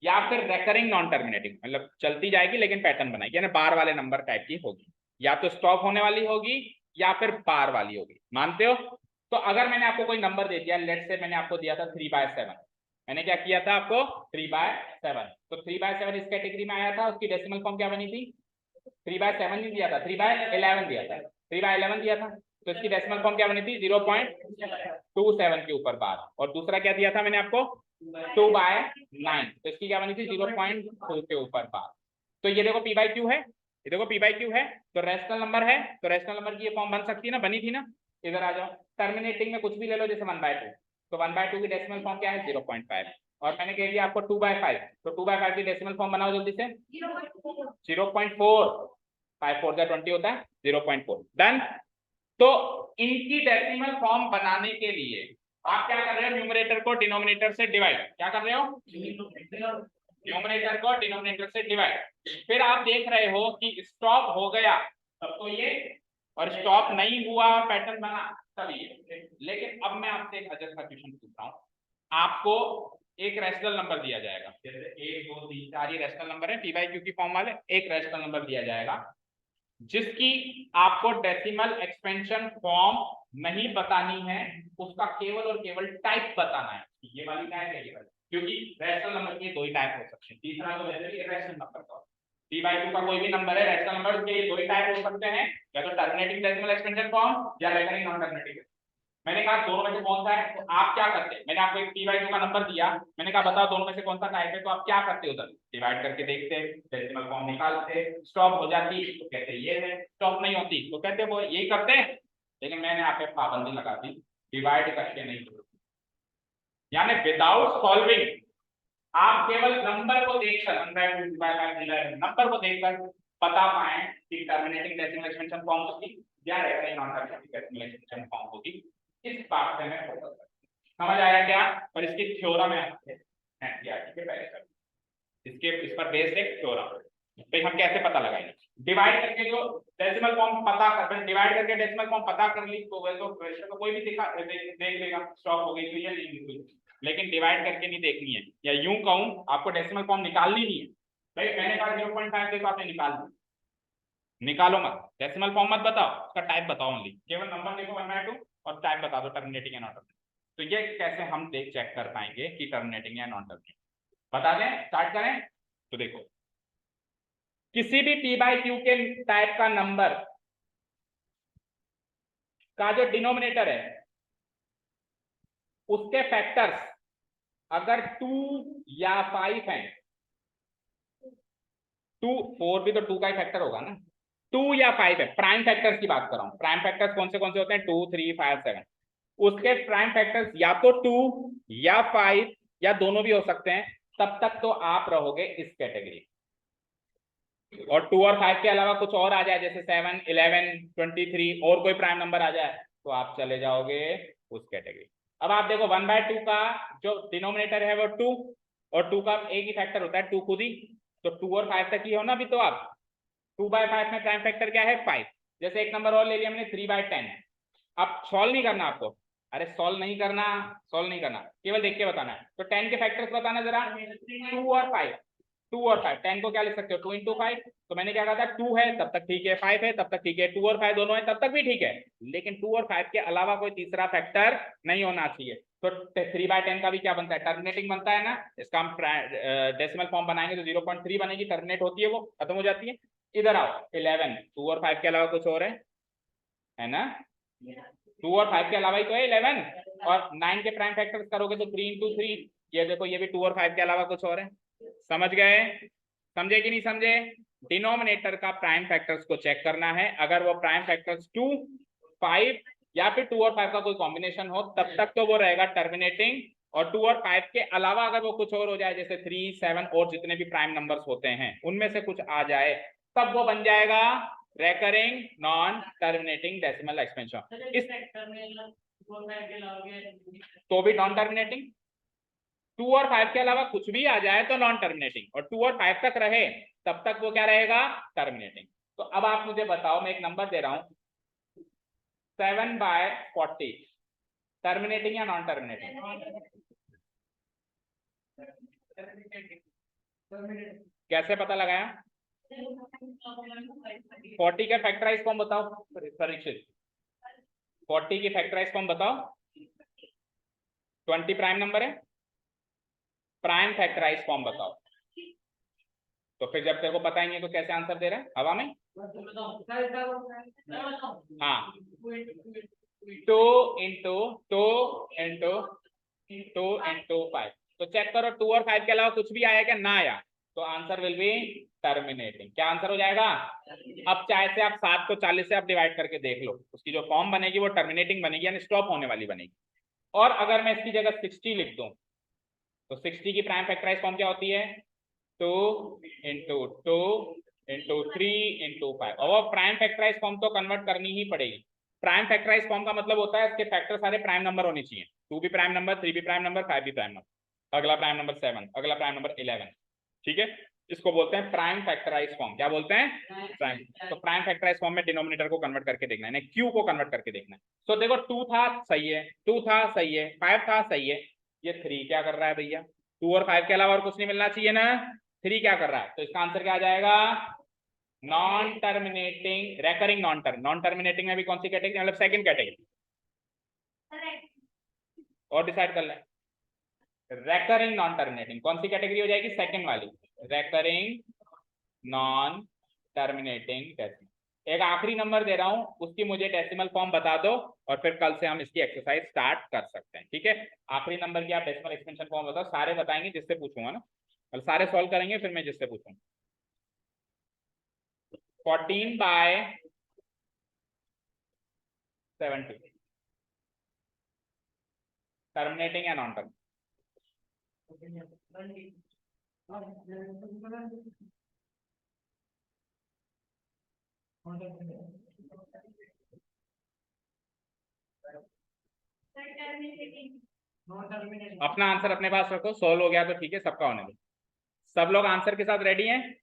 या फिर रेकरिंग नॉन टर्मिनेटिंग, मतलब चलती जाएगी लेकिन पैटर्न बनाएगी, यानी बार वाले नंबर टाइप की होगी, या तो स्टॉप होने वाली होगी या फिर बार वाली होगी। मानते हो? तो अगर मैंने आपको कोई नंबर दे दिया, लेट से मैंने आपको दिया था 3/7, मैंने क्या किया था आपको 3/7, तो 3/7 इस कैटेगरी में आया था, उसकी डेसिमल फॉर्म क्या बनी थी, 3/7 नहीं दिया था, 3/11 दिया था, 3/11 दिया था, तो इसकी डेसिमल फॉर्म क्या बनी थी 0.27 के ऊपर बार, और दूसरा क्या दिया था मैंने आपको 2/9, तो इसकी क्या बनी थी 0.2 के ऊपर बार। तो ये देखो पी बाई क्यू है, ये देखो पी बाई क्यू है, तो रैशनल नंबर है, तो रैशनल नंबर की ये फॉर्म बन सकती है ना, बनी थी ना। इधर आ जाओ, टर्मिनेटिंग में कुछ भी ले लो, जैसे 1/2, तो 1/2 की डेसिमल फॉर्म क्या है 0.5, और मैंने कह दिया आपको 2/5, तो 2/5 की डेसिमल फॉर्म बनाओ जल्दी से 0.4, 5 4 20 होता है 0.4, डन। तो इनकी डेसिमल फॉर्म बनाने के लिए आप क्या कर रहे हो, न्यूमरेटर को डिनोमिनेटर से डिवाइड, क्या कर रहे हो, न्यूमरेटर को डिनोमिनेटर से डिवाइड। फिर आप देख रहे हो कि स्टॉप हो गया तब तो ये, और स्टॉप नहीं हुआ पैटर्न बना तब ये। लेकिन अब मैं आपसे एक अजब सा क्वेश्चन पूछ रहा हूँ, आपको एक रैशनल नंबर दिया जाएगा, जैसे 1 2 3 4 ये रैशनल नंबर है पी बाई क्यू की फॉर्म वाले, एक रैशनल नंबर दिया जाएगा जिसकी आपको डेसिमल एक्सपेंशन फॉर्म नहीं बतानी है, उसका केवल और केवल टाइप बताना है, ये वाली टाइप है ये वाली, क्योंकि रैशनल नंबर के दो ही टाइप हो सकते हैं, तीसरा तो वैसे भी रैशनल नंबर का पी बाई क्यू का कोई भी नंबर है रैशनल नंबर के दो ही टाइप हो सकते हैं, या तो टर्मिनेटिंग डेसिमल एक्सपेंशन फॉर्म या रेकरिंग नॉन टर्मिनेटिंग। मैंने कहा दोनों में से कौन सा है, तो आप क्या करते हैं, मैंने आपको एक पी बाई क्यू का नंबर दिया, मैंने कहा बताओ दोनों में से कौन सा टाइप है, तो आप क्या करते उधर डिवाइड करके देखते, डेसिमल फॉर्म निकालते, स्टॉप हो जाती तो कहते ये है, स्टॉप नहीं होती तो कहते वो यही करते हैं। लेकिन मैंने आप पे पाबंदी लगा दी, डिवाइड करके नहीं, यानी विदाउट सॉल्विंग आप केवल नंबर को देखकर नंबर को देखकर बता पाए कि टर्मिनेटिंग डेसिमल एक्सपेंशन फॉर्म होगी या recurring non terminating decimal expansion form होगी, इस बात से मैं फोकस करता हूं। समझ आया क्या? और इसकी थ्योरम है इसके इस पर बेस्ड एक थ्योरम, तो हम कैसे पता लगाएंगे, डिवाइड करके जो डेसिमल फॉर्म पता कर, डिवाइड करके डेसिमल फॉर्म पता कर ली तो वैसे तो कोई भी देख लेगा स्टॉप हो गई तो ये नहीं, लेकिन डिवाइड करके नहीं देखनी है, या यूं कहूं आपको डेसिमल फॉर्म निकालनी नहीं है। भाई मैंने कहा 0.5 देखो आपने निकाल दी, निकालो मत, डेसिमल फॉर्म मत बताओ, उसका टाइप बताओ ओनली, केवल नंबर देखो 1/2 और टाइप बता दो टर्मिनेटिंग या नॉन टर्मिनेटिंग। तो ये कैसे हम देख चेक कर पाएंगे कि टर्मिनेटिंग या नॉन टर्मिनेटिंग, बता दें, स्टार्ट करें। तो देखो किसी भी पी बाई क्यू के टाइप का नंबर का जो डिनोमिनेटर है उसके फैक्टर्स अगर 2 या 5 हैं, 2 4 भी तो 2 का ही फैक्टर होगा ना, 2 या 5 है, प्राइम फैक्टर्स की बात कर रहा हूँ। प्राइम फैक्टर्स कौन से होते हैं? 2 3 5 7। उसके प्राइम फैक्टर्स या तो 2 या 5 या दोनों भी हो सकते हैं, तब तक तो आप रहोगे इस कैटेगरी। और 2 और 5 के अलावा कुछ और आ जाए, जैसे 7 11 23 और कोई प्राइम नंबर आ जाए, तो आप चले जाओगे उस कैटेगरी। अब आप देखो 1/2 का जो डिनोमिनेटर है वो 2, और 2 का एक ही फैक्टर होता है 2 खुद ही, तो 2 और 5 तक ही हो ना अभी। तो आप 2/5 में प्राइम फैक्टर क्या है? 5। जैसे एक नंबर और ले लिया हमने 3/10। अब सॉल्व नहीं करना आपको, अरे सॉल्व नहीं करना, केवल देख के बताना है। तो 10 के फैक्टर्स बताना जरा, 2 और 5। 2 और 5, 10 को क्या लिख सकते हो? 2 into 5। तो मैंने क्या कहा था, 2 है तब तक ठीक है, 5 है तब तक ठीक है, 2 और 5 दोनों है तब तक भी ठीक है, लेकिन 2 और 5 के अलावा कोई तीसरा फैक्टर नहीं होना चाहिए। तो 3/10 का भी क्या बनता है? टर्मिनेटिंग बनता है ना। इसका हम डेसिमल फॉर्म बनाएंगे तो 0.3 बनेगी, टर्मिनेट होती है, वो खत्म हो जाती है। इधर आओ 11, 2 और 5 के अलावा कुछ और है ना? 2 और 5 के अलावा ही तो है 11। और 9 के प्राइम फैक्टर्स करोगे तो 3 into 3, ये देखो ये भी 2 और 5 के अलावा कुछ और है। समझ गए? समझे कि नहीं समझे? डिनोमिनेटर का प्राइम फैक्टर्स को चेक करना है, अगर वो प्राइम फैक्टर्स 2 5 या फिर 2 और 5 का कोई कॉम्बिनेशन हो, तब तक तो वो रहेगा टर्मिनेटिंग। और 2 और 5 के अलावा अगर वो कुछ और हो जाए, जैसे 3 7 और जितने भी प्राइम नंबर्स होते हैं उनमें से कुछ आ जाए, तब वो बन जाएगा recurring non terminating decimal expansion. इस तो भी नॉन टर्मिनेटिंग। 2 और 5 के अलावा कुछ भी आ जाए तो नॉन टर्मिनेटिंग, और 2 और 5 तक रहे तब तक वो क्या रहेगा? टर्मिनेटिंग। तो अब आप मुझे बताओ, मैं एक नंबर दे रहा हूं 7/40, टर्मिनेटिंग या नॉन टर्मिनेटिंग? कैसे पता लगाया? 40 का फैक्टराइज फॉर्म बताओ परीक्षित, 40 की फैक्टराइज फॉर्म बताओ। 20 प्राइम नंबर है, प्राइम फैक्टराइज फॉर्म बताओ। तो फिर जब तेरे को पता ही नहीं तो कैसे आंसर दे रहा है हवा में? हाँ, 2 into 2 into 2 into 5। तो चेक करो 2 और 5 के अलावा कुछ भी आया क्या? ना आया, तो आंसर विल बी टर्मिनेटिंग। क्या आंसर हो जाएगा? अब चाहे से आप 7 को 40 से आप डिवाइड करके देख लो, उसकी जो फॉर्म बनेगी वो टर्मिनेटिंग बनेगी, यानी स्टॉप होने वाली बनेगी। और अगर मैं इसकी जगह 60 लिख दूं, तो 60 की प्राइम फैक्टराइज फॉर्म क्या होती है? 2 into 2 into 3 into 5। और वो प्राइम फैक्टराइज फॉर्म तो कन्वर्ट करनी ही पड़ेगी। प्राइम फैक्टराइज फॉर्म का मतलब होता है इसके फैक्टर सारे प्राइम नंबर होने चाहिए, 2 भी प्राइम नंबर, 3 भी प्राइम नंबर, 5 भी प्राइम नंबर, अगला प्राइम नंबर 7, अगला प्राइम नंबर 11। ठीक है, इसको बोलते हैं प्राइम फैक्टराइज फॉर्म। क्या बोलते हैं? प्राइम। तो प्राइम फैक्टराइज फॉर्म में डिनोमिनेटर को कन्वर्ट करके देखना है, क्यू को कन्वर्ट करके देखना है। तो देखो 2 था सही है, 2 था सही है, 5 था सही है, ये 3 क्या कर रहा है भैया? 2 और 5 के अलावा और कुछ नहीं मिलना चाहिए ना, 3 क्या कर रहा है? तो इसका आंसर क्या आ जाएगा? Non terminating recurring non terminating में भी कौन सी कैटेगरी, मतलब सेकंड कैटेगरी, और डिसाइड कर लें। रेकरिंग नॉन टर्मिनेटिंग कौन सी कैटेगरी हो जाएगी? सेकंड वाली, रेकरिंग नॉन टर्मिनेटिंग डेसिमल। एक आखिरी नंबर दे रहा हूं, उसकी मुझे डेसिमल फॉर्म बता दो, और फिर कल से हम इसकी एक्सरसाइज स्टार्ट कर सकते हैं। ठीक है, आखिरी नंबर की आप डेसिमल एक्सपेंशन फॉर्म बताओ, सारे बताएंगे जिससे पूछूंगा ना, कल सारे सॉल्व करेंगे फिर मैं जिससे पूछूंगा। 14/70, टर्मिनेटिंग या नॉन टर्मिनेटिंग? अपना आंसर अपने पास रखो, सोल्व हो गया तो ठीक है, सबका होने दो। सब लोग आंसर के साथ रेडी हैं?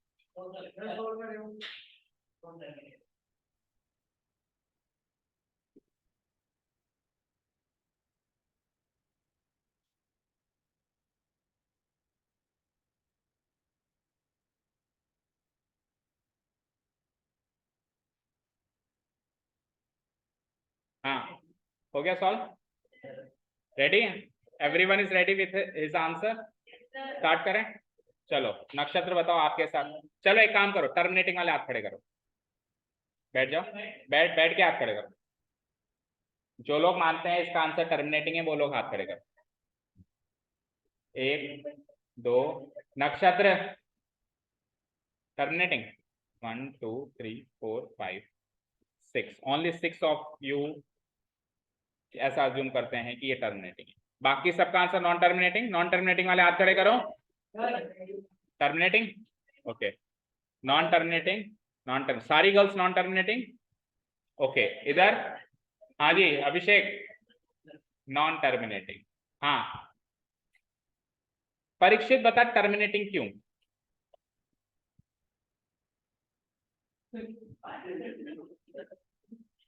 हाँ, हो गया सॉल्व? रेडी है? Everyone is ready with his answer? Start करें? चलो नक्षत्र बताओ आपके साथ। चलो एक काम करो, टर्मिनेटिंग वाले हाथ खड़े करो, बैठ जाओ, बैठ बैठ के हाथ खड़े करो। जो लोग मानते हैं इसका आंसर टर्मिनेटिंग है वो लोग हाथ खड़े करो। 1 2 नक्षत्र टर्मिनेटिंग 1 2 3 4 5 6 ओनली 6 ऑफ यू ऐसा अज्यूम करते हैं कि ये टर्मिनेटिंग है। बाकी सबका answer non terminating. Non terminating वाले हाथ खड़े करो। Terminating okay, non terminating, non term, सारी गर्ल्स नॉन टर्मिनेटिंग ओके। इधर हाँ जी अभिषेक नॉन टर्मिनेटिंग। हाँ परीक्षित बता टर्मिनेटिंग क्यों?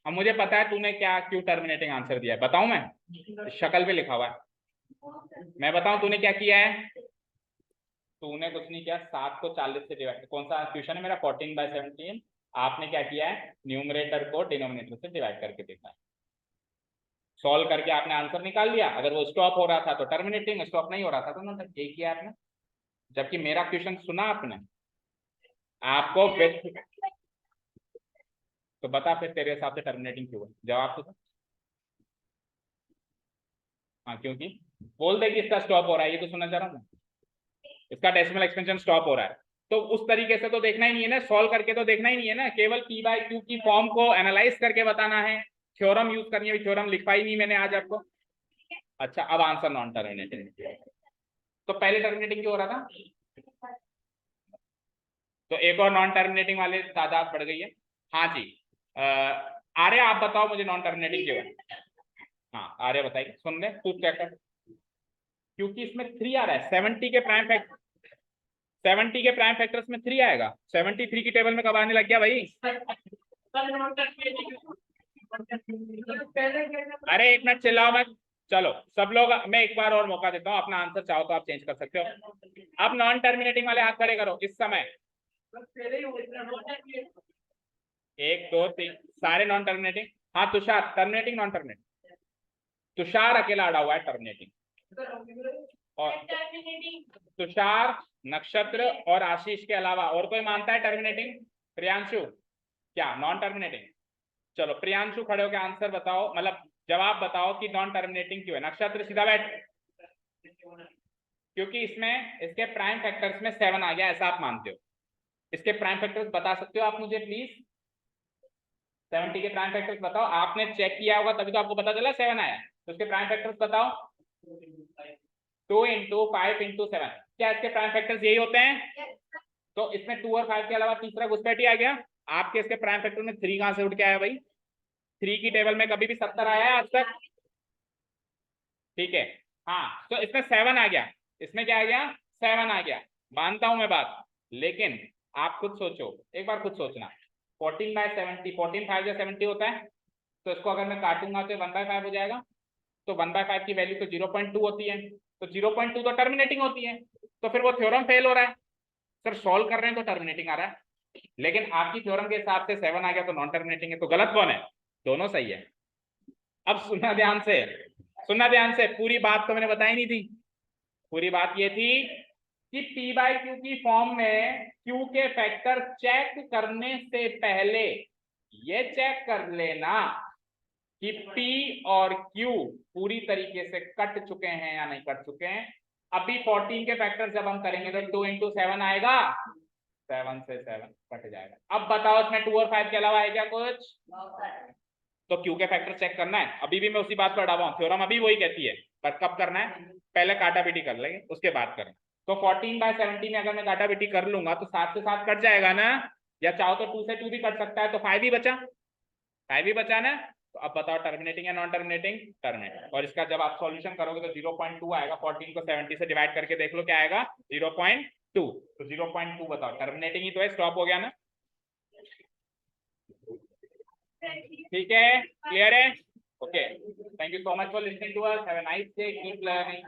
अब मुझे पता है तूने क्या क्यों टर्मिनेटिंग आंसर दिया है, बताऊं मैं? शक्ल पे लिखा हुआ है, मैं बताऊं तूने क्या किया है? तूने कुछ नहीं किया, 7 को 40 से डिवाइड, कौन सा क्वेश्चन है मेरा? 14/17। आपने क्या किया है? न्यूमरेटर को डिनोमिनेटर से डिवाइड करके देखा है, सॉल्व करके आपने आंसर निकाल लिया। अगर वो स्टॉप हो रहा था तो टर्मिनेटिंग, स्टॉप नहीं हो रहा था तो नॉन। यही किया आपने। जबकि मेरा क्वेश्चन सुना आपने, आपको तो बता फिर तेरे हिसाब से टर्मिनेटिंग क्यों है? जवाब तो हाँ क्योंकि बोल दे कि इसका स्टॉप हो रहा है, ये तो सुनना चाह रहा हूँ, इसका डेसिमल एक्सपेंशन स्टॉप हो रहा है। तो उस तरीके से तो देखना ही नहीं है ना, सॉल्व करके तो देखना ही नहीं है ना, केवल पी बाय क्यू की फॉर्म को एनालाइज करके बताना है, थ्योरम यूज करनी है। थ्योरम लिखा ही नहीं मैंने आज आपको। अच्छा अब आंसर नॉन टर्मिनेटिंग। तो पहले टर्मिनेटिंग क्यों हो रहा था? तो एक और नॉन टर्मिनेटिंग वाले तादाद बढ़ गई है। हाँ जी आर्य आप बताओ मुझे नॉन टर्मिनेटिंग क्यों है? हाँ आर्य बताइए, सुन ले तू क्या कर। क्योंकि इसमें 3 आ रहा है, 70 के प्राइम फैक्टर, 70 के प्राइम फैक्टर्स में 3 आएगा। 73 की टेबल में कब आने लग गया भाई? अरे एक मिनट चिल्लाओ मत। चलो सब लोग, मैं एक बार और मौका देता हूँ, अपना आंसर चाहो तो आप चेंज कर सकते हो। अब नॉन टर्मिनेटिंग वाले हाथ खड़े करो इस समय। 1 2 3 सारे नॉन टर्मिनेटिंग। हाँ Tushar terminating non terminating? Tushar अकेला अड़ा हुआ है टर्मिनेटिंग। और तुषार, नक्षत्र और आशीष के अलावा और कोई मानता है टर्मिनेटिंग? प्रियांशु क्या नॉन टर्मिनेटिंग? चलो प्रियांशु खड़े होकर आंसर बताओ, मतलब जवाब बताओ कि नॉन टर्मिनेटिंग क्यों है। नक्षत्र सीधा बैठ। क्योंकि इसमें इसके प्राइम फैक्टर्स में 7 आ गया, ऐसा आप मानते हो? इसके प्राइम फैक्टर्स बता सकते हो आप मुझे प्लीज? 70 के प्राइम फैक्टर्स बताओ। आपने चेक किया होगा तभी तो आपको पता चला 7 आया। तो इसके प्राइम फैक्टर्स बताओ। 2 × 5 × 7, क्या इसके प्राइम फैक्टर्स यही होते हैं? तो इसमें 2 और 5 के अलावा तीसरा घुसपैठी आ गया। आपके इसके प्राइम फैक्टर में 3 कहां से उठ के आया भाई? 3 की टेबल में कभी भी 70 आया है आज तक? ठीक है हाँ, तो इसमें 7 आ गया। इसमें क्या आ गया? 7 आ गया, मानता हूं मैं बात। लेकिन आप खुद सोचो, एक बार खुद सोचना। 14/70, 14 5 70 होता है। तो इसको अगर मैं काटूंगा तो 1/5 हो जाएगा। तो 1/5 की वैल्यू तो 0.2 होती है। तो 0.2 तो टर्मिनेटिंग होती है। तो फिर वो थ्योरम फेल हो रहा है। सर सॉल्व कर रहे हैं तो टर्मिनेटिंग आ रहा है, लेकिन आपकी थ्योरम के हिसाब से 7 आ गया तो नॉन टर्मिनेटिंग है। तो गलत कौन है? दोनों सही है। अब सुनना ध्यान से, सुनना ध्यान से, पूरी बात तो मैंने बताई नहीं थी। पूरी बात ये थी कि पी बाय क्यू की फॉर्म में क्यू के फैक्टर चेक करने से पहले ये चेक कर लेना कि पी और क्यू पूरी तरीके से कट चुके हैं या नहीं कट चुके हैं। अभी 14 के फैक्टर जब हम करेंगे तो 2 × 7 आएगा, 7 से 7 कट जाएगा। अब बताओ इसमें 2 और 5 के अलावा है क्या कुछ? तो क्यू के फैक्टर चेक करना है। अभी भी मैं उसी बात पर अड़ा हुआ हूं, थ्योरम अभी वही कहती है, पर कब करना है? पहले काटापीटी कर लेंगे उसके बाद करें। तो 14/70 में अगर मैं काटापीटी कर लूंगा तो 7 से 7 कट जाएगा ना, या चाहो तो 2 से 2 भी कट सकता है, तो 5 ही बचा, 5 ही बचा ना। तो अब बताओ टर्मिनेटिंग या नॉन टर्मिनेटिंग? टर्मिनेटिंग। और इसका जब आप सॉल्यूशन करोगे तो 0.2 आएगा। 14 को 70 से डिवाइड करके देख लो क्या आएगा, 0.2। तो 0.2 बताओ टर्मिनेटिंग ही तो है, स्टॉप हो गया ना। ठीक है, क्लियर है? Okay, thank you so much for listening to us, have a nice day, keep learning.